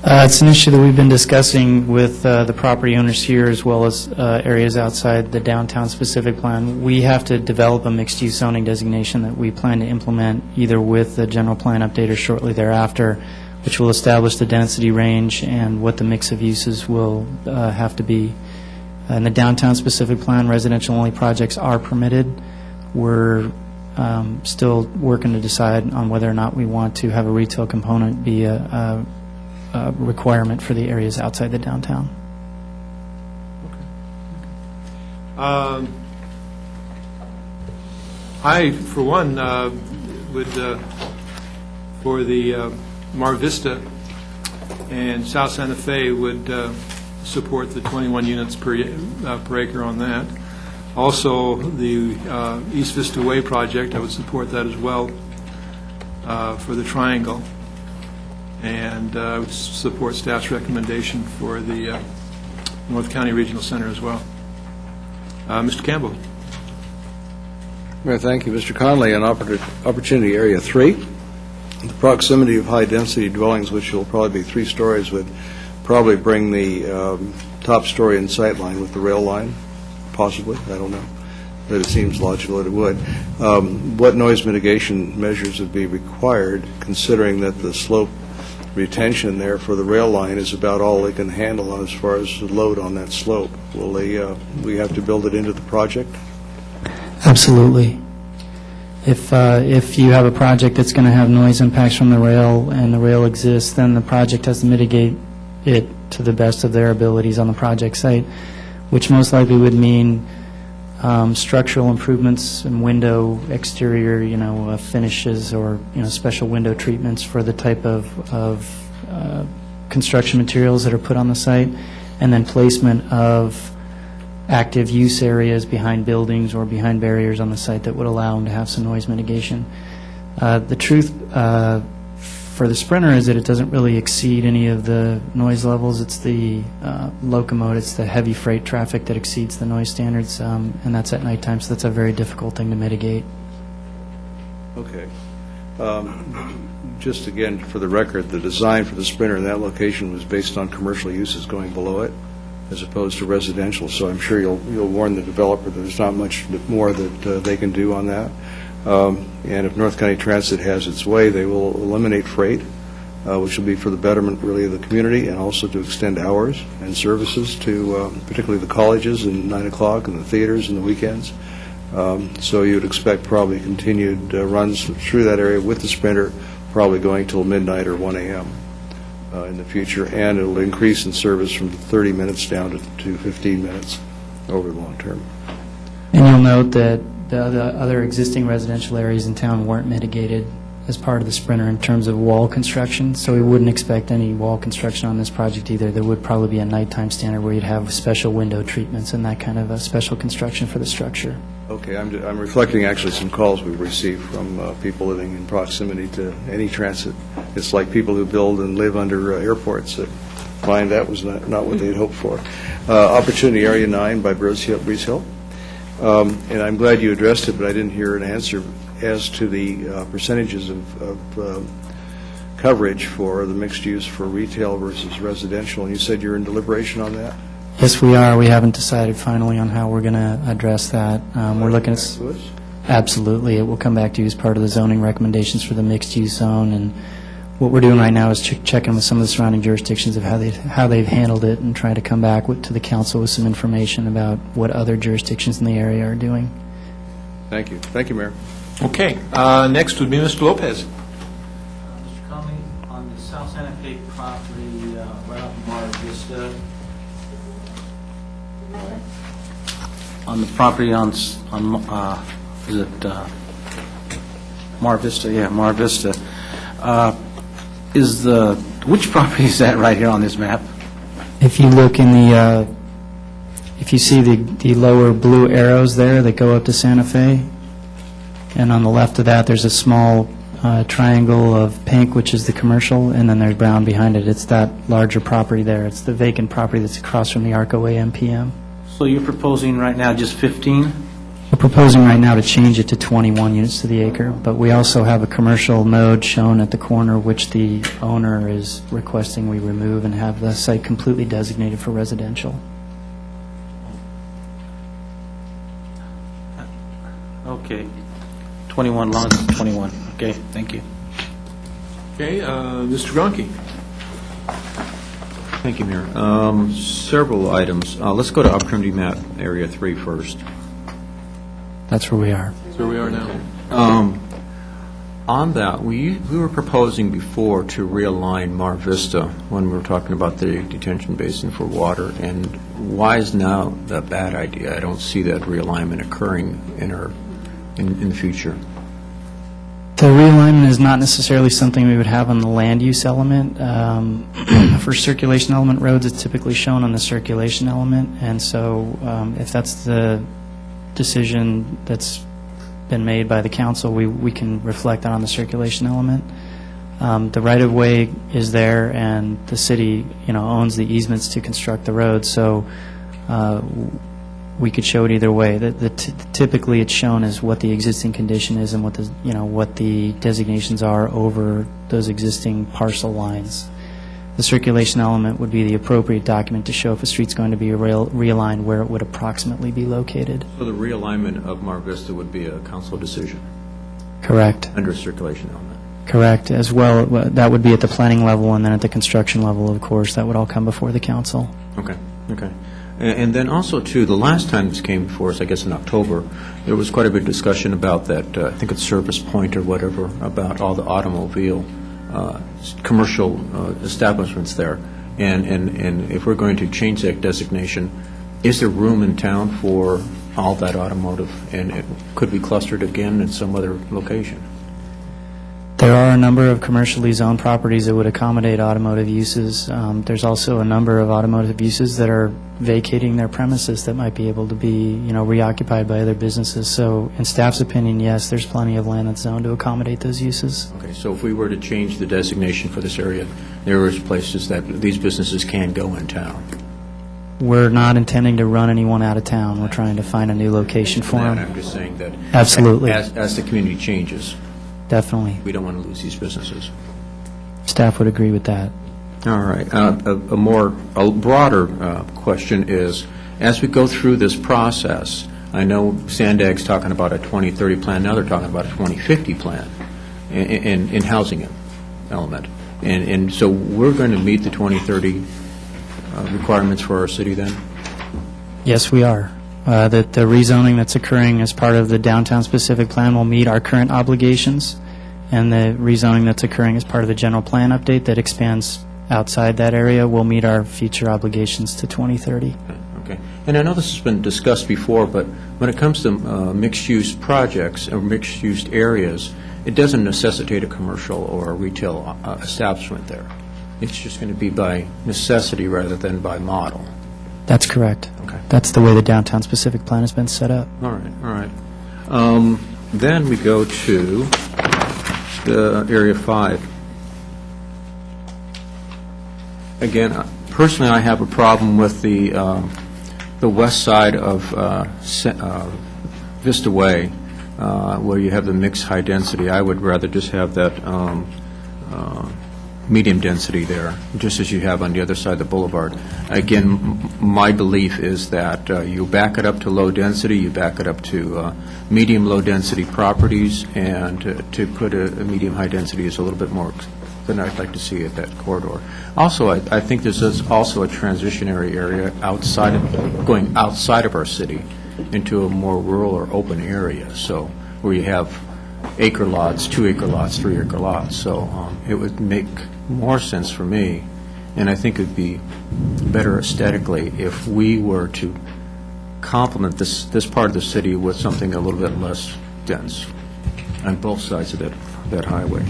It's an issue that we've been discussing with the property owners here, as well as areas outside the downtown specific plan. We have to develop a mixed-use zoning designation that we plan to implement either with the general plan update or shortly thereafter, which will establish the density range and what the mix of uses will have to be. In the downtown specific plan, residential-only projects are permitted. We're still working to decide on whether or not we want to have a retail component be a requirement for the areas outside the downtown. I, for one, would, for the Mar Vista and South Santa Fe, would support the 21 units per acre on that. Also, the East Vista Way project, I would support that as well for the triangle. And I would support staff's recommendation for the North County Regional Center as well. Mr. Campbell. Mayor, thank you. Mr. Conley, on Opportunity Area 3, the proximity of high-density dwellings, which will probably be 3 stories, would probably bring the top story in sight line with the rail line, possibly. I don't know. But it seems logical that it would. What noise mitigation measures would be required, considering that the slope retention there for the rail line is about all they can handle as far as the load on that slope. Will we have to build it into the project? Absolutely. If you have a project that's going to have noise impacts from the rail and the rail exists, then the project has to mitigate it to the best of their abilities on the project site, which most likely would mean structural improvements and window exterior, finishes or, special window treatments for the type of construction materials that are put on the site, and then placement of active use areas behind buildings or behind barriers on the site that would allow them to have some noise mitigation. The truth for the Sprinter is that it doesn't really exceed any of the noise levels. It's the locomotive, it's the heavy freight traffic that exceeds the noise standards, and that's at nighttime, so that's a very difficult thing to mitigate. Okay. Just again, for the record, the design for the Sprinter in that location was based on commercial uses going below it, as opposed to residential, so I'm sure you'll warn the developer that there's not much more that they can do on that. And if North County Transit has its way, they will eliminate freight, which will be for the betterment, really, of the community, and also to extend hours and services to particularly the colleges and 9 o'clock and the theaters and the weekends. So you would expect probably continued runs through that area with the Sprinter, probably going till midnight or 1 a.m. In the future, and it'll increase in service from 30 minutes down to 15 minutes over the long term. And you'll note that the other existing residential areas in town weren't mitigated as part of the Sprinter in terms of wall construction, so we wouldn't expect any wall construction on this project either. There would probably be a nighttime standard where you'd have special window treatments and that kind of a special construction for the structure. Okay, I'm reflecting actually some calls we've received from people living in proximity to any transit. It's like people who build and live under airports that find that was not what they'd hoped for. Opportunity Area 9 by Breeze Hill. And I'm glad you addressed it, but I didn't hear an answer as to the percentages of coverage for the mixed use for retail versus residential. And you said you're in deliberation on that? Yes, we are. We haven't decided finally on how we're going to address that. We're looking at... Absolutely. It will come back to you as part of the zoning recommendations for the mixed-use zone. And what we're doing right now is checking with some of the surrounding jurisdictions of how they've handled it and trying to come back to the council with some information about what other jurisdictions in the area are doing. Thank you. Thank you, Mayor. Okay. Next would be Mr. Lopez. Mr. Conley, on the South Santa Fe property, right off Mar Vista, on the property is it Mar Vista? Yeah, Mar Vista. Which property is that right here on this map? If you look in if you see the lower blue arrows there that go up to Santa Fe, and on the left of that there's a small triangle of pink, which is the commercial, and then there's brown behind it. It's that larger property there. It's the vacant property that's across from the Arco AMPM. So you're proposing right now just 15? We're proposing right now to change it to 21 units to the acre, but we also have a commercial node shown at the corner, which the owner is requesting we remove and have the site completely designated for residential. Okay. 21, long as it's 21. Okay, thank you. Okay, Mr. Gronke. Thank you, Mayor. Several items. Let's go to Opportunity Map Area 3 first. That's where we are. That's where we are now. On that, we were proposing before to realign Mar Vista when we were talking about the detention basin for water, and why is now the bad idea? I don't see that realignment occurring in the future. The realignment is not necessarily something we would have on the land use element. For circulation element roads, it's typically shown on the circulation element, and so if that's the decision that's been made by the council, we can reflect that on the circulation element. The right-of-way is there, and the city, owns the easements to construct the road, so we could show it either way. Typically, it's shown as what the existing condition is and what the designations are over those existing parcel lines. The circulation element would be the appropriate document to show if a street's going to be realigned, where it would approximately be located. So the realignment of Mar Vista would be a council decision? Correct. Under circulation element? Correct, as well, that would be at the planning level, and then at the construction level, of course, that would all come before the council. Okay, okay. And then also, too, the last time this came before us, I guess in October, there was quite a bit of discussion about that, I think it's Service Point or whatever, about all the automobile, commercial establishments there. And if we're going to change that designation, is there room in town for all that automotive? And it could be clustered again in some other location? There are a number of commercially zoned properties that would accommodate automotive uses. There's also a number of automotive uses that are vacating their premises that might be able to be, reoccupied by other businesses. So in staff's opinion, yes, there's plenty of land that's zoned to accommodate those uses. Okay, so if we were to change the designation for this area, there is places that these businesses can go in town? We're not intending to run anyone out of town. We're trying to find a new location for them. I'm just saying that Absolutely. as the community changes, Definitely. we don't want to lose these businesses. Staff would agree with that. All right. A broader question is, as we go through this process, I know Sandag's talking about a 2030 plan, now they're talking about a 2050 plan in housing element. And so we're going to meet the 2030 requirements for our city then? Yes, we are. The rezoning that's occurring as part of the downtown specific plan will meet our current obligations, and the rezoning that's occurring as part of the general plan update that expands outside that area will meet our future obligations to 2030. Okay. And I know this has been discussed before, but when it comes to mixed-use projects or mixed-use areas, it doesn't necessitate a commercial or a retail establishment there. It's just going to be by necessity rather than by model. That's correct. Okay. That's the way the downtown specific plan has been set up. All right, all right. Then we go to the Area 5. Again, personally, I have a problem with the west side of Vista Way, where you have the mixed high density. I would rather just have that medium density there, just as you have on the other side of the boulevard. Again, my belief is that you back it up to low density, you back it up to medium low density properties, and to put a medium high density is a little bit more than I'd like to see at that corridor. Also, I think this is also a transitionary area going outside of our city into a more rural or open area, so where you have acre lots, 2-acre lots, 3-acre lots. So it would make more sense for me, and I think it would be better aesthetically if we were to complement this part of the city with something a little bit less dense on both sides of that highway.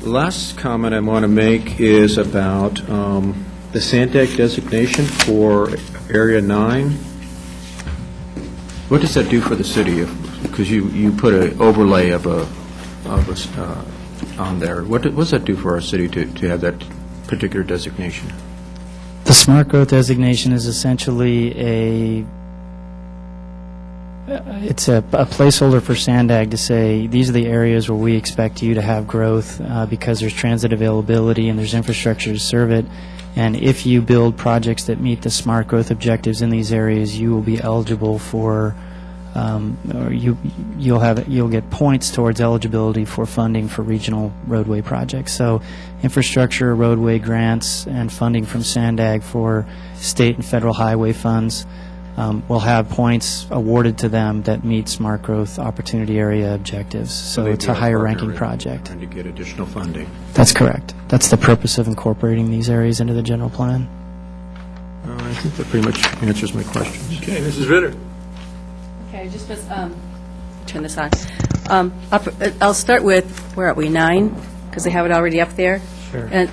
The last comment I want to make is about the Sandag designation for Area 9. What does that do for the city? Because you put an overlay of a on there. What does that do for our city to have that particular designation? The smart growth designation is essentially it's a placeholder for Sandag to say, these are the areas where we expect you to have growth because there's transit availability and there's infrastructure to serve it. And if you build projects that meet the smart growth objectives in these areas, you will be eligible for, or you'll get points towards eligibility for funding for regional roadway projects. So infrastructure, roadway grants, and funding from Sandag for state and federal highway funds will have points awarded to them that meet smart growth opportunity area objectives. So it's a higher ranking project. Trying to get additional funding. That's correct. That's the purpose of incorporating these areas into the general plan. I think that pretty much answers my questions. Okay, Mrs. Ritter. Okay, just turn this on. I'll start with, where are we, 9? Because they have it already up there. Sure. And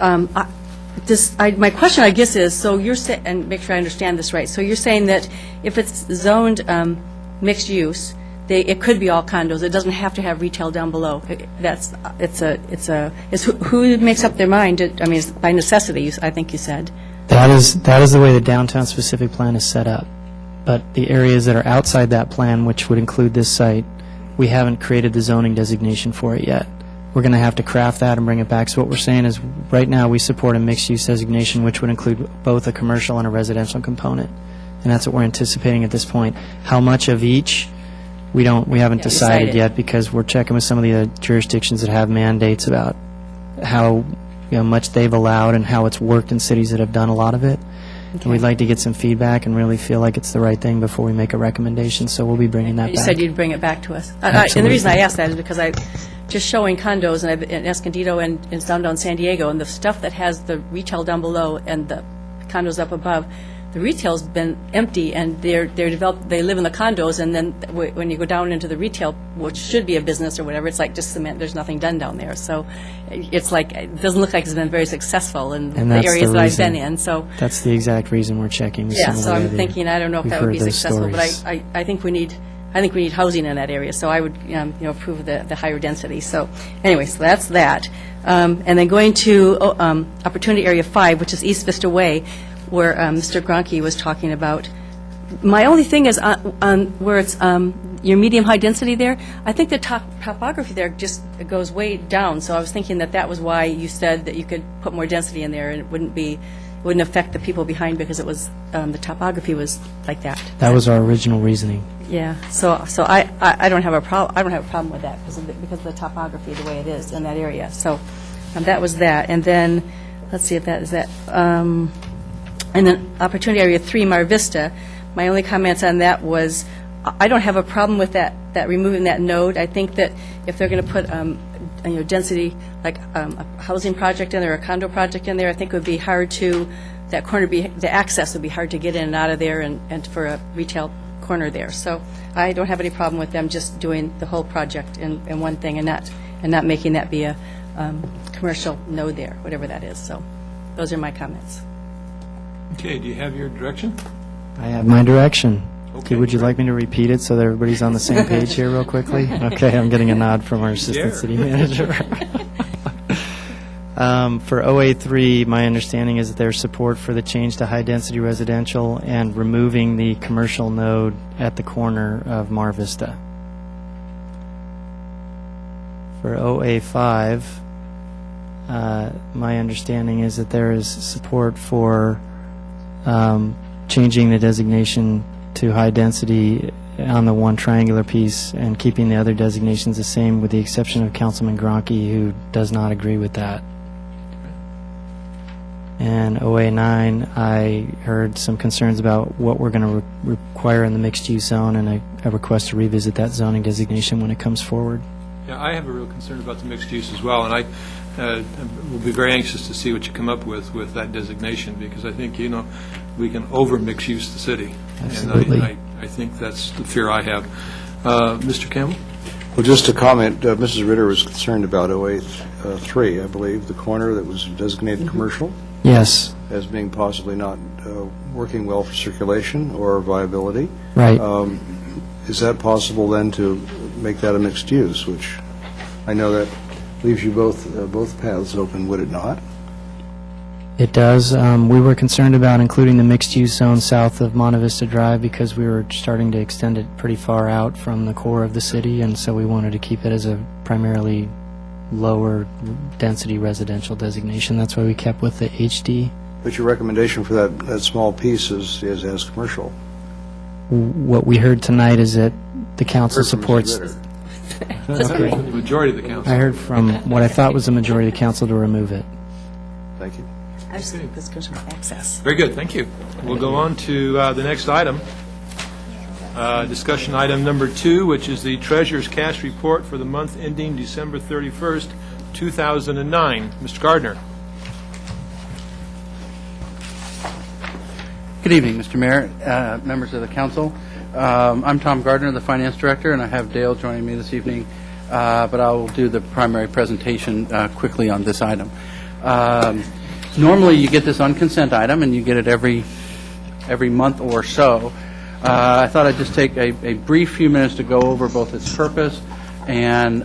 my question, I guess, is, so you're saying, and make sure I understand this right, so you're saying that if it's zoned mixed use, it could be all condos. It doesn't have to have retail down below. Who makes up their mind? I mean, it's by necessity, I think you said. That is the way the downtown specific plan is set up. But the areas that are outside that plan, which would include this site, we haven't created the zoning designation for it yet. We're going to have to craft that and bring it back. So what we're saying is, right now, we support a mixed-use designation, which would include both a commercial and a residential component. And that's what we're anticipating at this point. How much of each We haven't decided decided. yet because we're checking with some of the other jurisdictions that have mandates about how much they've allowed and how it's worked in cities that have done a lot of it. And we'd like to get some feedback and really feel like it's the right thing before we make a recommendation, so we'll be bringing that You back. said you'd bring it back to us. And Absolutely. the reason I asked that is because just showing condos in Escondido and in downtown San Diego, and the stuff that has the retail down below and the condos up above, the retail's been empty, and they're developed. They live in the condos, and then when you go down into the retail, which should be a business or whatever, it's like just cement. There's nothing done down there, so it's like it doesn't look like it's been very successful in And the that's areas the that I've been reason. in. So That's the exact reason we're checking with yeah, some of so the I'm other- thinking I don't know if we've that would heard be those successful, stories. but I think we need housing in that area, so I would approve the higher density. So anyway, so that's that, and then going to Opportunity Area 5, which is East Vista Way, where Mr. Gronke was talking about. My only thing is on where it's your medium-high density there, I think the topography there just goes way down, so I was thinking that was why you said that you could put more density in there, and it wouldn't affect the people behind because it was, the topography was like that. That was our original reasoning. Yeah, so I don't have a problem with that because of the topography, the way it is in that area. So that was that, and then let's see if that is that. And then Opportunity Area 3, Mar Vista. My only comments on that was I don't have a problem with that removing that node. I think that if they're going to put density like a housing project in there, or a condo project in there, I think it would be hard to the access would be hard to get in and out of there, and for a retail corner there. So I don't have any problem with them just doing the whole project in one thing and not making that be a commercial node there, whatever that is. So those are my comments. Okay, do you have your direction? I have my direction. Okay, Would you like me to repeat it so that everybody's on the same page here real quickly? Okay, I'm getting a nod from our Assistant City Manager. For OA3, my understanding is that there's support for the change to high-density residential and removing the commercial node at the corner of Mar Vista. For OA5, my understanding is that there is support for changing the designation to high density on the one triangular piece and keeping the other designations the same, with the exception of Councilman Gronke, who does not agree with that. And OA9, I heard some concerns about what we're going to require in the mixed-use zone, and a request to revisit that zoning designation when it comes forward. Yeah, I have a real concern about the mixed use as well, and I will be very anxious to see what you come up with that designation, because I think, we can over-mix use the city. Absolutely. And I think that's the fear I have. Mr. Campbell? Well, just to comment, Mrs. Ritter was concerned about 083, I believe, the corner that was designated commercial, Yes, as being possibly not working well for circulation or viability. right. Is that possible then to make that a mixed use, which I know that leaves you both paths open, would it not? It does. We were concerned about including the mixed-use zone south of Monte Vista Drive because we were starting to extend it pretty far out from the core of the city, and so we wanted to keep it as a primarily lower density residential designation. That's why we kept with the HD. But your recommendation for that small piece is as commercial. What we heard tonight is that the council Heard from Mrs. supports... Ritter. The majority of the council. I heard from what I thought was the majority of the council to remove it. Thank you. I just think this goes with access. Very good, thank you. We'll go on to the next item. Discussion item number 2, which is the Treasurer's Cash Report for the month ending December 31st, 2009. Mr. Gardner. Good evening, Mr. Mayor, members of the council. I'm Tom Gardner, the Finance Director, and I have Dale joining me this evening, but I will do the primary presentation quickly on this item. Normally, you get this on consent item, and you get it every month or so. I thought I'd just take a brief few minutes to go over both its purpose and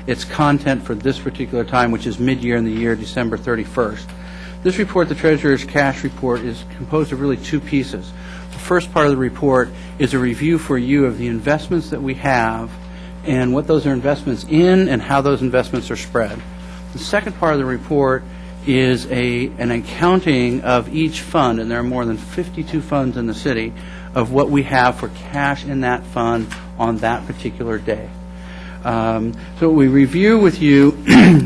its content for this particular time, which is mid-year in the year, December 31st. This report, the Treasurer's Cash Report, is composed of really two pieces. The first part of the report is a review for you of the investments that we have and what those are investments in and how those investments are spread. The second part of the report is an accounting of each fund, and there are more than 52 funds in the city, of what we have for cash in that fund on that particular day. So we review with you,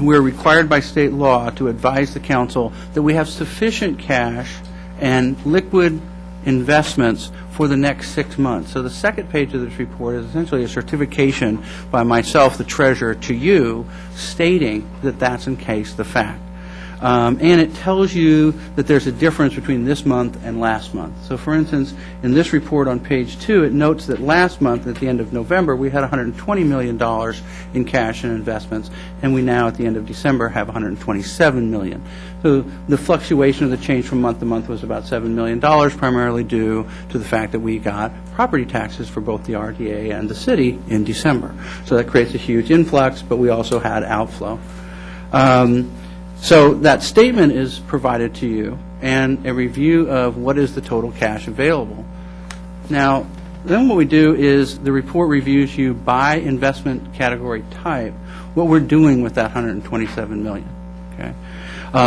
we're required by state law to advise the council that we have sufficient cash and liquid investments for the next 6 months. So the second page of this report is essentially a certification by myself, the treasurer, to you, stating that that's in case the fact. And it tells you that there's a difference between this month and last month. So for instance, in this report on page 2, it notes that last month, at the end of November, we had $120 million in cash and investments, and we now, at the end of December, have $127 million. So the fluctuation of the change from month to month was about $7 million, primarily due to the fact that we got property taxes for both the RDA and the city in December. So that creates a huge influx, but we also had outflow. So that statement is provided to you, and a review of what is the total cash available. Now, then what we do is the report reviews you by investment category type, what we're doing with that $127 million. Okay?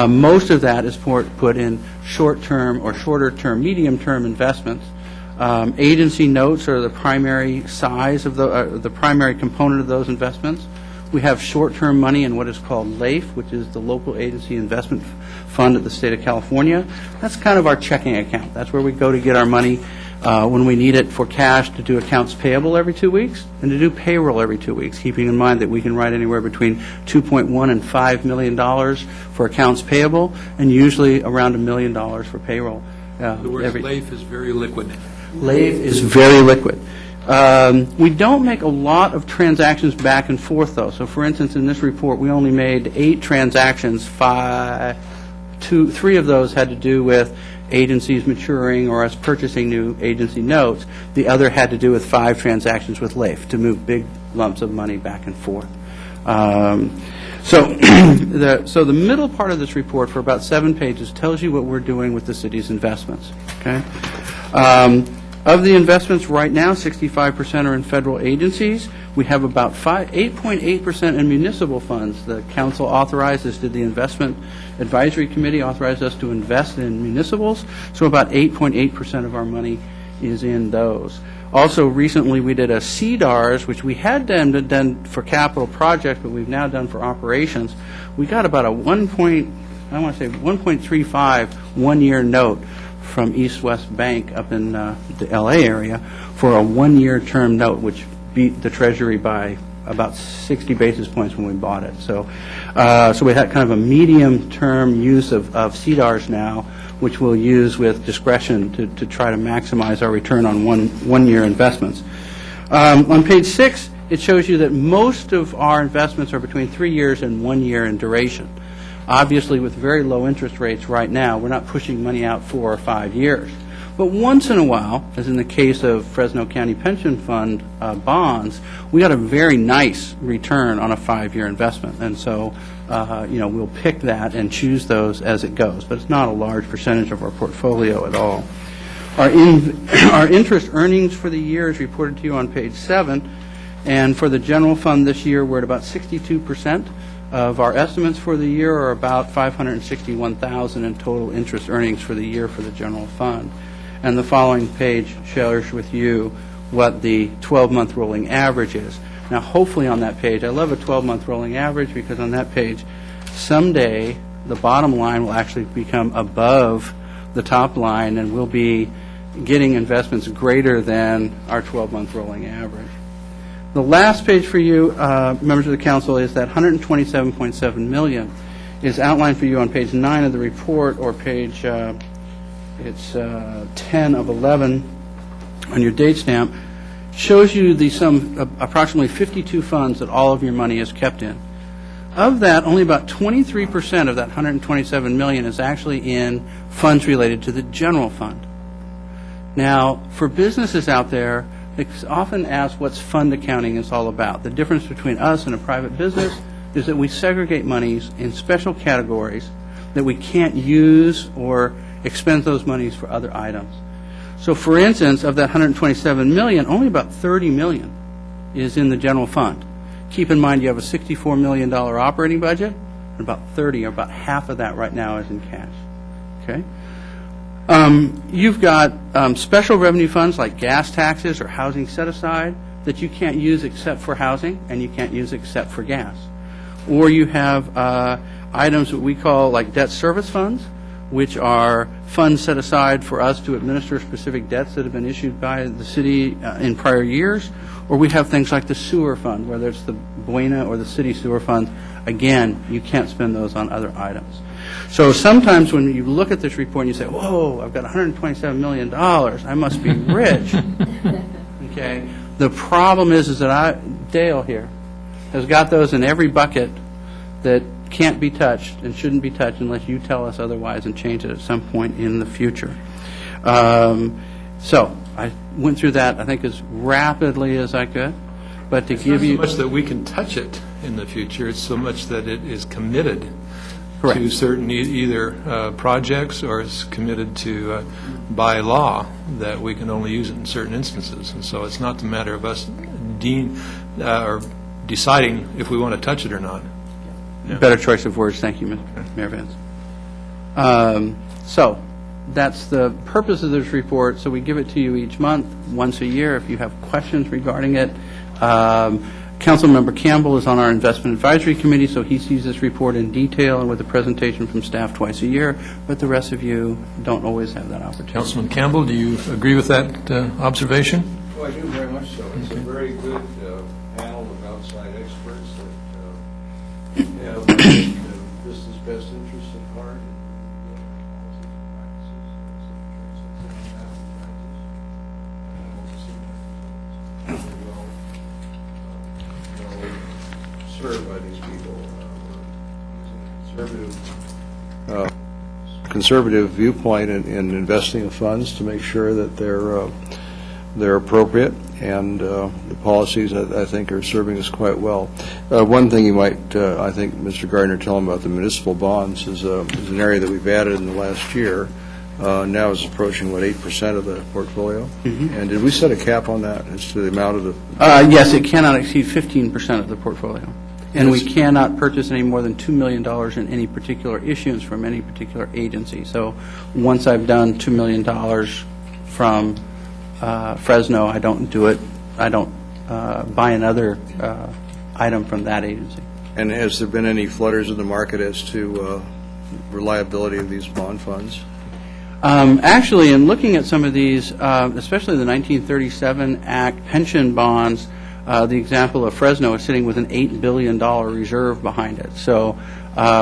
Most of that is put in short-term or shorter-term, medium-term investments. Agency notes are the primary size of the primary component of those investments. We have short-term money in what is called LAIF, which is the Local Agency Investment Fund of the state of California. That's kind of our checking account. That's where we go to get our money when we need it for cash, to do accounts payable every 2 weeks and to do payroll every 2 weeks, keeping in mind that we can write anywhere between $2.1 and $5 million for accounts payable and usually around $1 million for payroll. The word LAIF is very liquid. LAIF is very liquid. We don't make a lot of transactions back and forth, though. So, for instance, in this report, we only made 8 transactions. 3 of those had to do with agencies maturing or us purchasing new agency notes. The other had to do with 5 transactions with LAIF to move big lumps of money back and forth. So the middle part of this report, for about 7 pages, tells you what we're doing with the city's investments. Okay. Of the investments right now, 65% are in federal agencies. We have about 8.8% in municipal funds. The council authorized us, the investment advisory committee authorized us to invest in municipals, so about 8.8% of our money is in those. Also, recently we did a CDARS, which we had done for capital projects, but we've now done for operations. We got about a 1.35 one-year note from East West Bank up in the L.A. area for a 1-year term note, which beat the Treasury by about 60 basis points when we bought it. So we had kind of a medium-term use of CDARS now, which we'll use with discretion to try to maximize our return on one-year investments. On page 6, it shows you that most of our investments are between 3 years and 1 year in duration. Obviously, with very low interest rates right now, we're not pushing money out 4 or 5 years. But once in a while, as in the case of Fresno County Pension Fund bonds, we got a very nice return on a 5-year investment. And so, we'll pick that and choose those as it goes. But it's not a large percentage of our portfolio at all. Our interest earnings for the year is reported to you on page 7. And for the general fund this year, we're at about 62%. Of our estimates for the year are about $561,000 in total interest earnings for the year for the general fund. And the following page shares with you what the 12-month rolling average is. Now, hopefully on that page, I love a 12-month rolling average because on that page, someday the bottom line will actually become above the top line and we'll be getting investments greater than our 12-month rolling average. The last page for you, members of the council, is that $127.7 million is outlined for you on page 9 of the report, or page 10 of 11 on your date stamp. Shows you the sum of approximately 52 funds that all of your money is kept in. Of that, only about 23% of that $127 million is actually in funds related to the general fund. Now, for businesses out there, it's often asked what's fund accounting is all about. The difference between us and a private business is that we segregate monies in special categories that we can't use or expend those monies for other items. So, for instance, of that $127 million, only about $30 million is in the general fund. Keep in mind you have a $64 million operating budget, and about 30, or about half of that right now is in cash. Okay? You've got special revenue funds like gas taxes or housing set-aside that you can't use except for housing, and you can't use except for gas. Or you have items that we call like debt service funds, which are funds set aside for us to administer specific debts that have been issued by the city in prior years. Or we have things like the sewer fund, whether it's the Buena or the city sewer fund. Again, you can't spend those on other items. So sometimes when you look at this report and you say, whoa, I've got $127 million, I must be rich. Okay? The problem is that Dale here has got those in every bucket that can't be touched and shouldn't be touched unless you tell us otherwise and change it at some point in the future. So I went through that, I think, as rapidly as I could. But to give you... It's not so much that we can touch it in the future, it's so much that it is committed Correct. to certain either projects, or it's committed to by law that we can only use it in certain instances. And so it's not the matter of us or deciding if we want to touch it or not. Yeah. Better choice of words. Thank you, Mayor Vance. So that's the purpose of this report. So we give it to you each month, once a year. If you have questions regarding it, Councilmember Campbell is on our Investment Advisory Committee, so he sees this report in detail and with a presentation from staff twice a year, but the rest of you don't always have that opportunity. Councilman Campbell, do you agree with that observation? Well, I do very much so. It's a very good panel of outside experts that have Vista's best interests at heart. Served by these people. Conservative viewpoint in investing of funds to make sure that they're appropriate, and the policies, I think, are serving us quite well. One thing you might, I think, Mr. Gardner, tell them about the municipal bonds is an area that we've added in the last year. Now is approaching, 8% of the portfolio? Mm-hmm. And did we set a cap on that as to the amount of the... Yes, it cannot exceed 15% of the portfolio. And we cannot purchase any more than $2 million in any particular issuance from any particular agency. So once I've done $2 million from Fresno, I don't do it. I don't buy another item from that agency. And has there been any flutters in the market as to reliability of these bond funds? Actually, in looking at some of these, especially the 1937 Act pension bonds, the example of Fresno is sitting with an $8 billion reserve behind it. So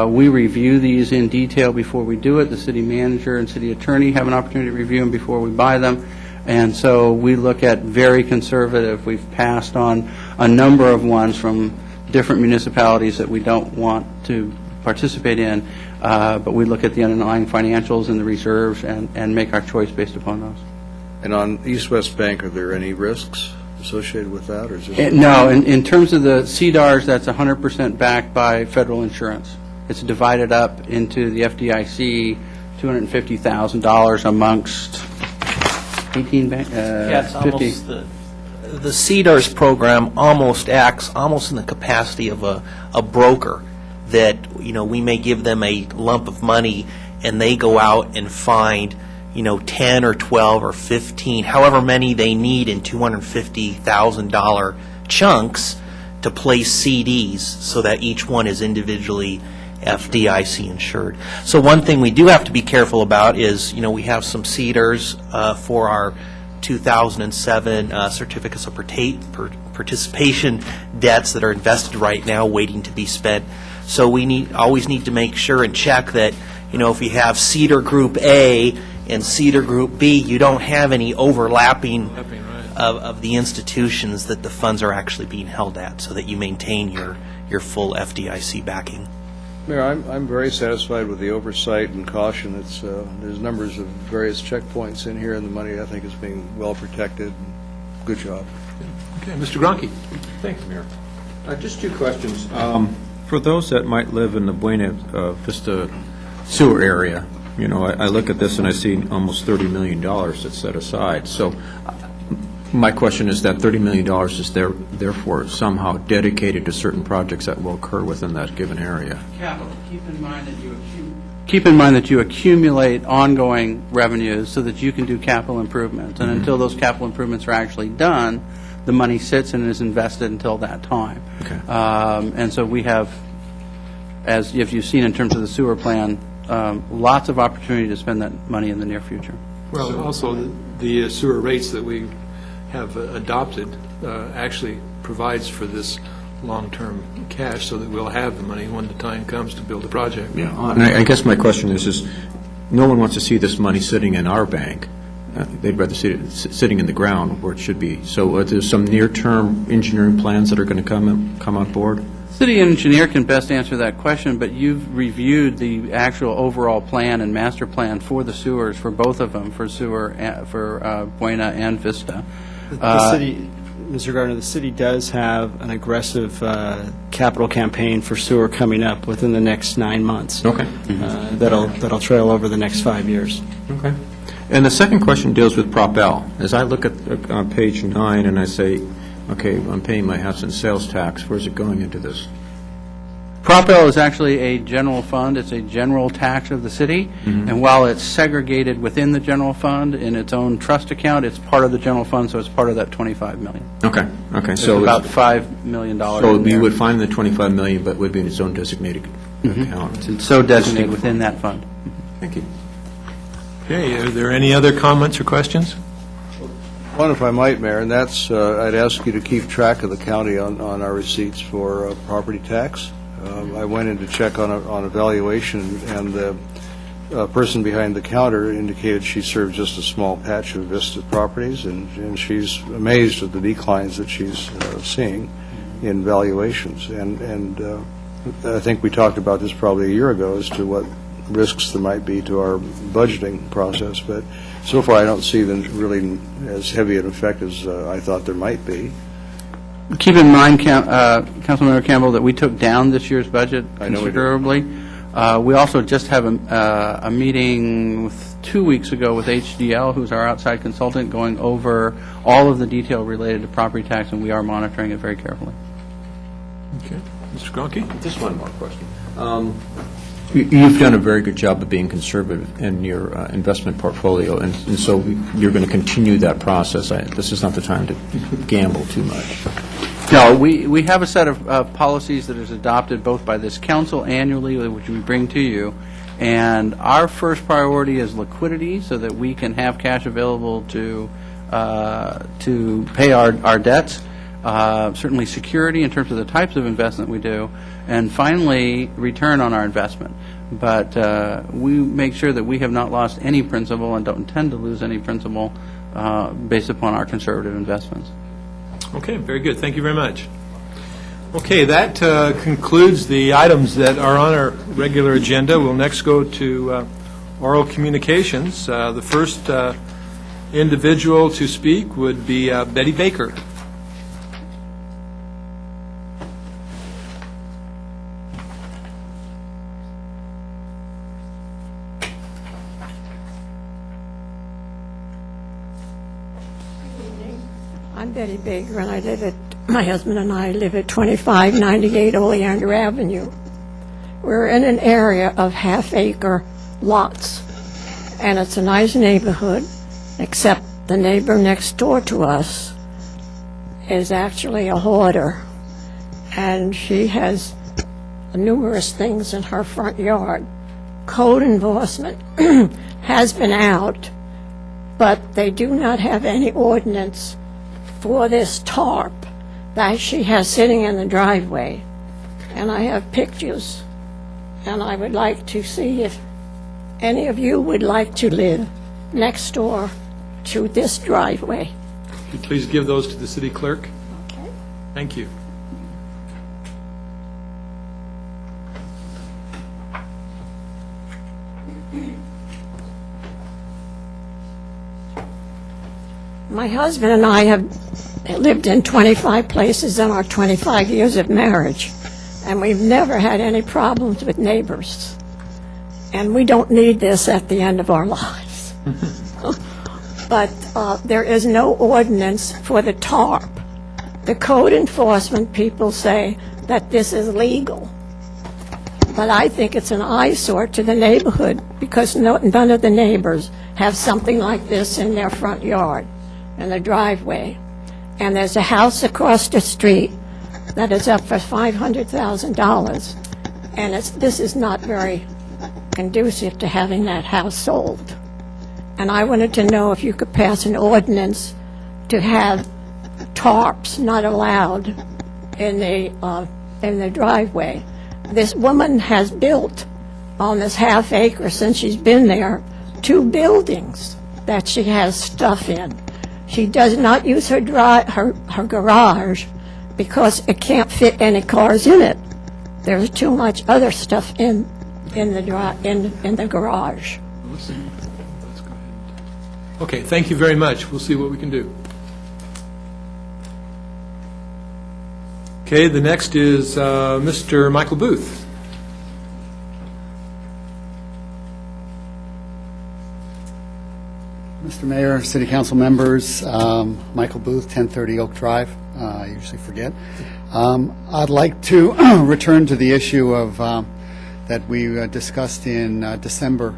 we review these in detail before we do it. The city manager and city attorney have an opportunity to review them before we buy them. And so we look at very conservative. We've passed on a number of ones from different municipalities that we don't want to participate in, but we look at the underlying financials and the reserves and make our choice based upon those. And on East West Bank, are there any risks associated with that? Or is this no, in terms of the CDARS, that's 100% backed by federal insurance. It's divided up into the FDIC, $250,000 amongst 18 banks. Yeah, it's 50. almost the CDARS program almost acts almost in the capacity of a broker, that we may give them a lump of money and they go out and find 10 or 12 or 15, however many they need in $250,000 chunks to place CDs so that each one is individually FDIC insured. So one thing we do have to be careful about is, we have some CDARS for our 2007 certificates of participation debts that are invested right now waiting to be spent. So we always need to make sure and check that, if you have CDAR Group A and CDAR Group B, you don't have any overlapping of the institutions that the funds are actually being held at, so that you maintain your full FDIC backing. Mayor, I'm very satisfied with the oversight and caution. It's there's numbers of various checkpoints in here, and the money, I think, is being well protected. Good job. Okay, Mr. Gronke. Thank you, Mayor. Just two questions. For those that might live in the Buena Vista sewer area, I look at this and I see almost $30 million that's set aside. So My question is that $30 million is therefore somehow dedicated to certain projects that will occur within that given area. Capital. Keep in mind that you accumulate ongoing revenues so that you can do capital improvements. And until those capital improvements are actually done, the money sits and is invested until that time. Okay. And so we have, as if you've seen in terms of the sewer plan, lots of opportunity to spend that money in the near future. Well, also, the sewer rates that we have adopted actually provides for this long-term cash so that we'll have the money when the time comes to build the project. Yeah, and I guess my question is no one wants to see this money sitting in our bank. They'd rather see it sitting in the ground where it should be. So there's some near-term engineering plans that are going to come on board? City engineer can best answer that question, but you've reviewed the actual overall plan and master plan for the sewers, for both of them, for sewer, for Buena and Vista. The city, Mr. Gardner, the city does have an aggressive capital campaign for sewer coming up within the next 9 months. Okay. That'll trail over the next 5 years. Okay. And the second question deals with Prop L. As I look at page 9 and I say, okay, I'm paying my half cent sales tax, where's it going into this? Prop L is actually a general fund. It's a general tax of the city. And while it's segregated within the general fund in its own trust account, it's part of the general fund, so it's part of that $25 million. Okay. Okay. There's So about $5 million. So in you there. would find the $25 million, but would be in its own designated account. It's so designated within that fund. Thank you. Okay, are there any other comments or questions? One, if I might, Mayor, and that's, I'd ask you to keep track of the county on our receipts for property tax. I went in to check on evaluation, and the person behind the counter indicated she served just a small patch of Vista properties, and she's amazed at the declines that she's seeing in valuations. And I think we talked about this probably a year ago as to what risks there might be to our budgeting process, but so far I don't see them really as heavy an effect as I thought there might be. Keep in mind, Councilmember Campbell, that we took down this year's budget considerably. We also just have a meeting 2 weeks ago with HDL, who's our outside consultant, going over all of the detail related to property tax, and we are monitoring it very carefully. Okay. Mr. Gronke? Just one more question. You've done a very good job of being conservative in your investment portfolio, and so you're going to continue that process. This is not the time to gamble too much. No, we have a set of policies that is adopted both by this council annually, which we bring to you, and our first priority is liquidity so that we can have cash available to pay our debts. Certainly security in terms of the types of investment we do, and finally, return on our investment. But we make sure that we have not lost any principal and don't intend to lose any principal based upon our conservative investments. Okay, very good. Thank you very much. Okay, that concludes the items that are on our regular agenda. We'll next go to oral communications. The first individual to speak would be Betty Baker. I'm Betty Baker, and my husband and I live at 2598 Oleander Avenue. We're in an area of half-acre lots, and it's a nice neighborhood, except the neighbor next door to us is actually a hoarder, and she has numerous things in her front yard. Code enforcement has been out, but they do not have any ordinance for this tarp that she has sitting in the driveway. And I have pictures, and I would like to see if any of you would like to live next door to this driveway. Could you please give those to the city clerk? Okay. Thank you. My husband and I have lived in 25 places in our 25 years of marriage, and we've never had any problems with neighbors. And we don't need this at the end of our lives. but there is no ordinance for the tarp. The code enforcement people say that this is legal, but I think it's an eyesore to the neighborhood because none of the neighbors have something like this in their front yard, in the driveway. And there's a house across the street that is up for $500,000, and this is not very conducive to having that house sold. And I wanted to know if you could pass an ordinance to have tarps not allowed in the driveway. This woman has built on this half acre since she's been there 2 buildings that she has stuff in. She does not use her garage because it can't fit any cars in it. There's too much other stuff in the garage. Okay, thank you very much. We'll see what we can do. Okay, the next is Mr. Michael Booth. Mr. Mayor, City Council members, Michael Booth, 1030 Oak Drive. I usually forget. I'd like to return to the issue of that we discussed in December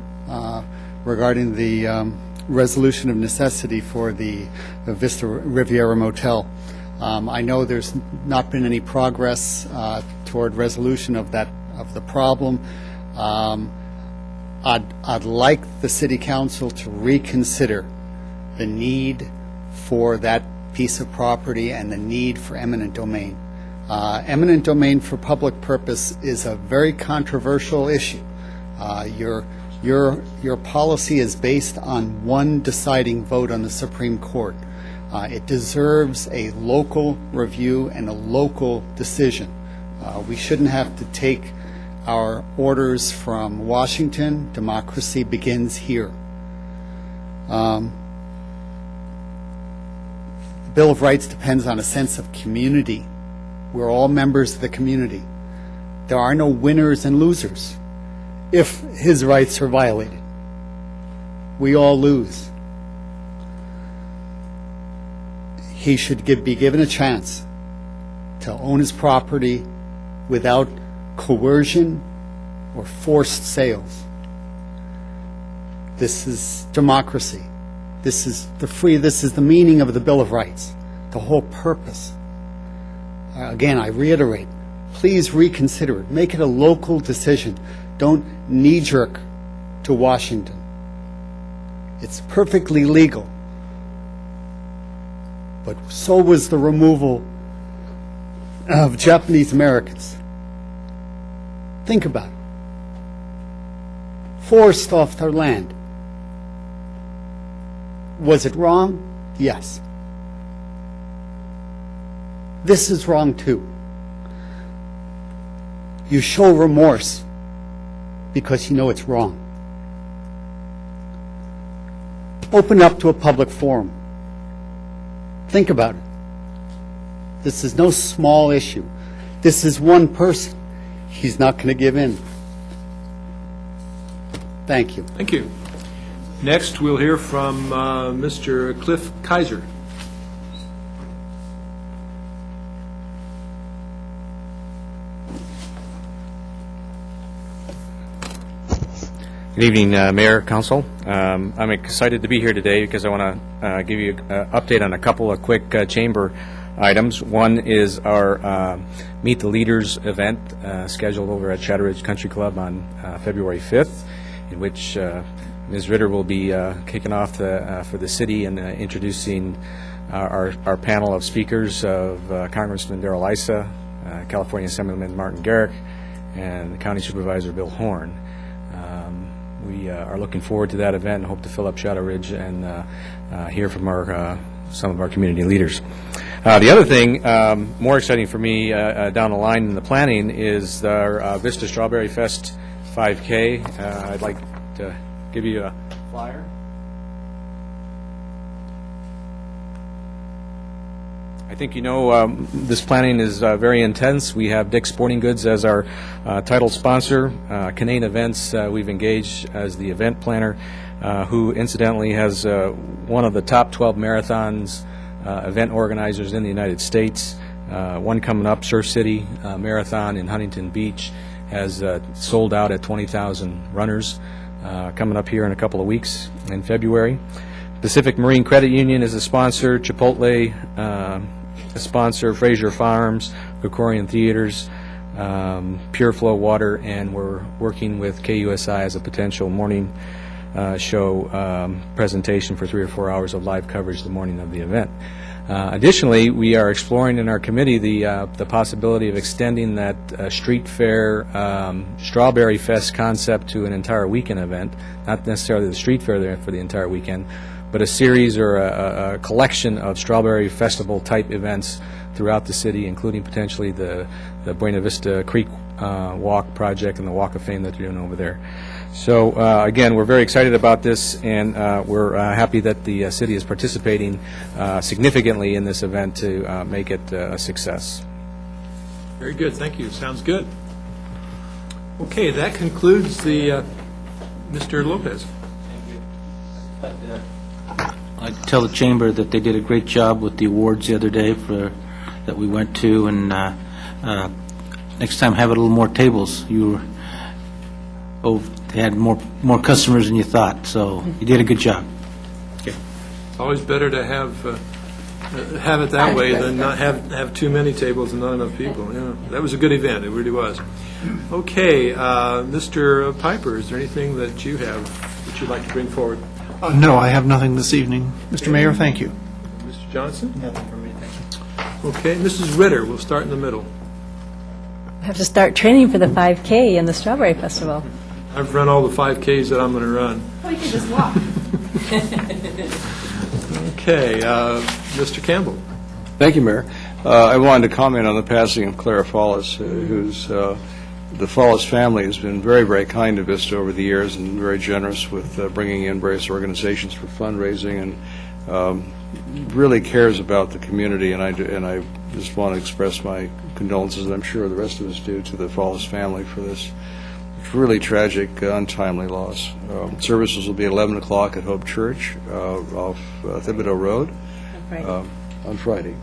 regarding the resolution of necessity for the Vista Riviera Motel. I know there's not been any progress toward resolution of the problem. I'd like the City Council to reconsider the need for that piece of property and the need for eminent domain. Eminent domain for public purpose is a very controversial issue. Your policy is based on one deciding vote on the Supreme Court. It deserves a local review and a local decision. We shouldn't have to take our orders from Washington. Democracy begins here. The Bill of Rights depends on a sense of community. We're all members of the community. There are no winners and losers if his rights are violated. We all lose. He should be given a chance to own his property without coercion or forced sales. This is democracy. This is the meaning of the Bill of Rights, the whole purpose. Again, I reiterate, please reconsider it. Make it a local decision. Don't knee-jerk to Washington. It's perfectly legal. But so was the removal of Japanese Americans. Think about it. Forced off their land. Was it wrong? Yes. This is wrong too. You show remorse because you know it's wrong. Open up to a public forum. Think about it. This is no small issue. This is one person. He's not going to give in. Thank you. Thank you. Next, we'll hear from Mr. Cliff Kaiser. Good evening, Mayor, Council. I'm excited to be here today because I want to give you an update on a couple of quick chamber items. One is our Meet the Leaders event scheduled over at Shadow Ridge Country Club on February 5th, in which Ms. Ritter will be kicking off for the city and introducing our panel of speakers of Congressman Darrell Issa, California Assemblyman Martin Garrick, and the County Supervisor Bill Horn. We are looking forward to that event and hope to fill up Shadow Ridge and hear from some of our community leaders. The other thing, more exciting for me down the line in the planning, is our Vista Strawberry Fest 5K. I'd like to give you a flyer. I think you know this planning is very intense. We have Dick's Sporting Goods as our title sponsor. Canaan Events, we've engaged as the event planner, who incidentally has one of the top 12 marathons event organizers in the United States. One coming up, Surf City Marathon in Huntington Beach, has sold out at 20,000 runners, coming up here in a couple of weeks in February. Pacific Marine Credit Union is a sponsor, Chipotle a sponsor, Fraser Farms, Krikorian Theaters, Pure Flow Water, and we're working with KUSI as a potential morning show presentation for 3 or 4 hours of live coverage the morning of the event. Additionally, we are exploring in our committee the possibility of extending that street fair Strawberry Fest concept to an entire weekend event, not necessarily the street fair there for the entire weekend, but a series or a collection of Strawberry Festival type events throughout the city, including potentially the Buena Vista Creek Walk project and the Walk of Fame that they're doing over there. So again, we're very excited about this, and we're happy that the city is participating significantly in this event to make it a success. Very good, thank you. Sounds good. Okay, that concludes the, Mr. Lopez. I'd tell the Chamber that they did a great job with the awards the other day that we went to, and next time have a little more tables. They had more customers than you thought, so you did a good job. Okay. It's always better to have it that way than not have too many tables and not enough people. Yeah, that was a good event. It really was. Okay, Mr. Piper, is there anything that you have that you'd like to bring forward? No, I have nothing this evening. Mr. Mayor, thank you. Mr. Johnson? Nothing for me, thank you. Okay, Mrs. Ritter, we'll start in the middle. I have to start training for the 5K and the Strawberry Festival. I've run all the 5Ks that I'm going to run. Well, you can just walk. Okay, Mr. Campbell. Thank you, Mayor. I wanted to comment on the passing of Clara Follis, who's the Follis family has been very, very kind to Vista over the years and very generous with bringing in various organizations for fundraising, and really cares about the community. And I just want to express my condolences, and I'm sure the rest of us do, to the Follis family for this really tragic, untimely loss. Services will be at 11 o'clock at Hope Church off Thibodeau Road on Friday.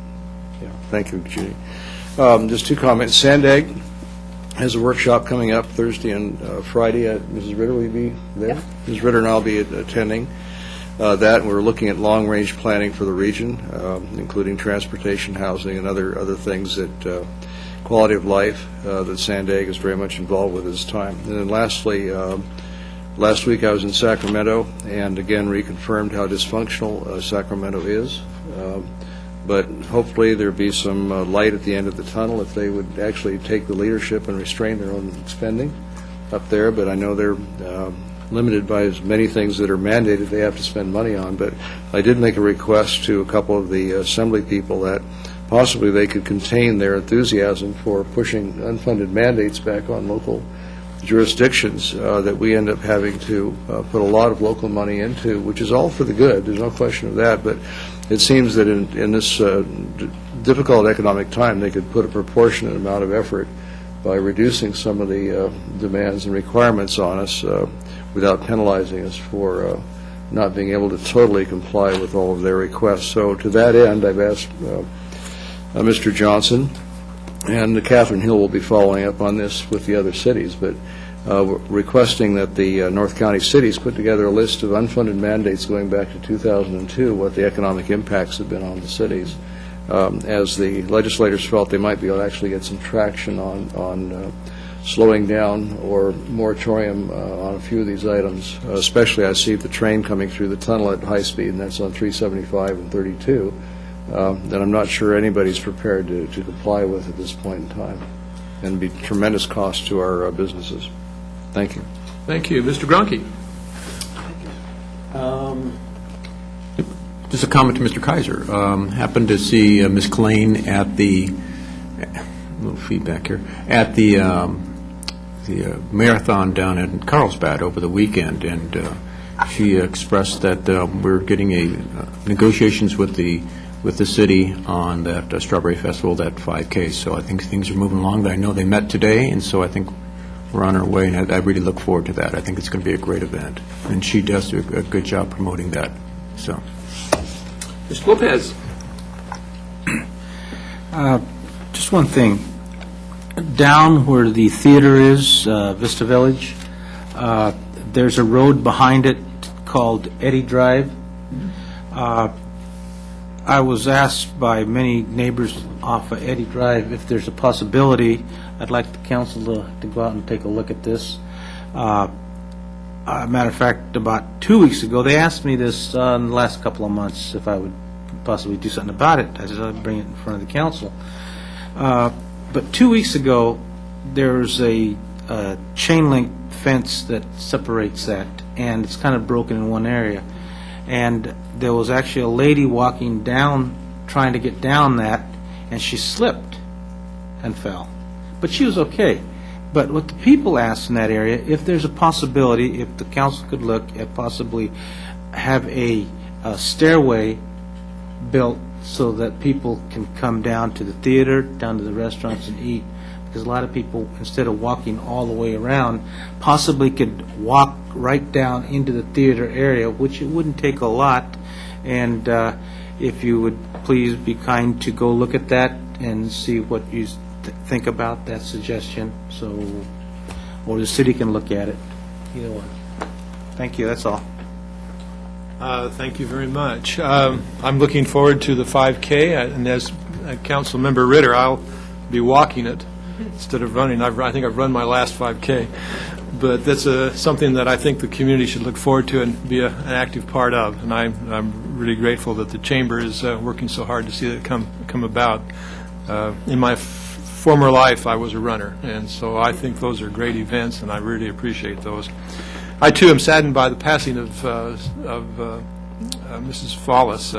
Yeah, thank you, Judy. Just two comments. Sandag has a workshop coming up Thursday and Friday. Mrs. Ritter, will you be there? Yeah. Mrs. Ritter and I will be attending that, and we're looking at long-range planning for the region, including transportation, housing, and other things that quality of life that Sandag is very much involved with at this time. And then lastly, last week I was in Sacramento and again reconfirmed how dysfunctional Sacramento is. But hopefully there'll be some light at the end of the tunnel if they would actually take the leadership and restrain their own spending up there. But I know they're limited by as many things that are mandated they have to spend money on. But I did make a request to a couple of the assembly people that possibly they could contain their enthusiasm for pushing unfunded mandates back on local jurisdictions that we end up having to put a lot of local money into, which is all for the good. There's no question of that. But it seems that in this difficult economic time, they could put a proportionate amount of effort by reducing some of the demands and requirements on us without penalizing us for not being able to totally comply with all of their requests. So to that end, I've asked Mr. Johnson, and Catherine Hill will be following up on this with the other cities, but requesting that the North County cities put together a list of unfunded mandates going back to 2002, what the economic impacts have been on the cities, as the legislators felt they might be able to actually get some traction on slowing down or moratorium on a few of these items. Especially I see the train coming through the tunnel at high speed, and that's on 375 and 32. That I'm not sure anybody's prepared to comply with at this point in time, and be tremendous cost to our businesses. Thank you. Thank you. Mr. Gronke. Just a comment to Mr. Kaiser. Happened to see Ms. Klein at the little feedback here at the marathon down in Carlsbad over the weekend, and she expressed that we're getting negotiations with the with the city on that Strawberry Festival, that 5K. So I think things are moving along. I know they met today, and so I think we're on our way, and I really look forward to that. I think it's going to be a great event, and she does do a good job promoting that. So, Mr. Lopez. Just one thing. Down where the theater is, Vista Village, there's a road behind it called Eddy Drive. I was asked by many neighbors off of Eddy Drive if there's a possibility. I'd like the council to go out and take a look at this. Matter of fact, about 2 weeks ago, they asked me this in the last couple of months if I would possibly do something about it. I said I'd bring it in front of the council. But 2 weeks ago, there's a chain link fence that separates that, and it's kind of broken in one area. And there was actually a lady walking down, trying to get down that, and she slipped and fell. But she was okay. But what the people asked in that area, if there's a possibility, if the council could look at possibly have a stairway built so that people can come down to the theater, down to the restaurants and eat. Because a lot of people, instead of walking all the way around, possibly could walk right down into the theater area, which it wouldn't take a lot. And if you would please be kind to go look at that and see what you think about that suggestion, or the city can look at it. Either one. Thank you, that's all. Thank you very much. I'm looking forward to the 5K, and as Council Member Ritter, I'll be walking it instead of running. I think I've run my last 5K, but that's something that I think the community should look forward to and be an active part of, and I'm really grateful that the Chamber is working so hard to see that come about. In my former life, I was a runner, and so I think those are great events, and I really appreciate those. I, too, am saddened by the passing of Mrs. Follis.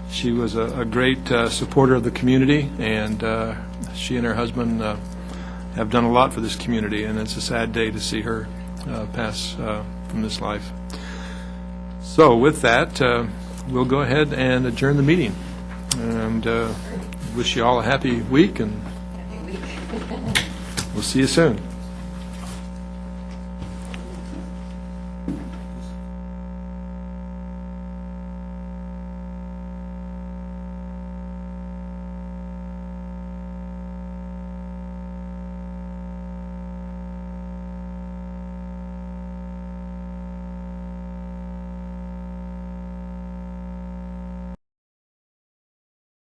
She was a great supporter of the community, and she and her husband have done a lot for this community, and it's a sad day to see her pass from this life. So with that, we'll go ahead and adjourn the meeting, and wish you all a happy week, and we'll see you soon.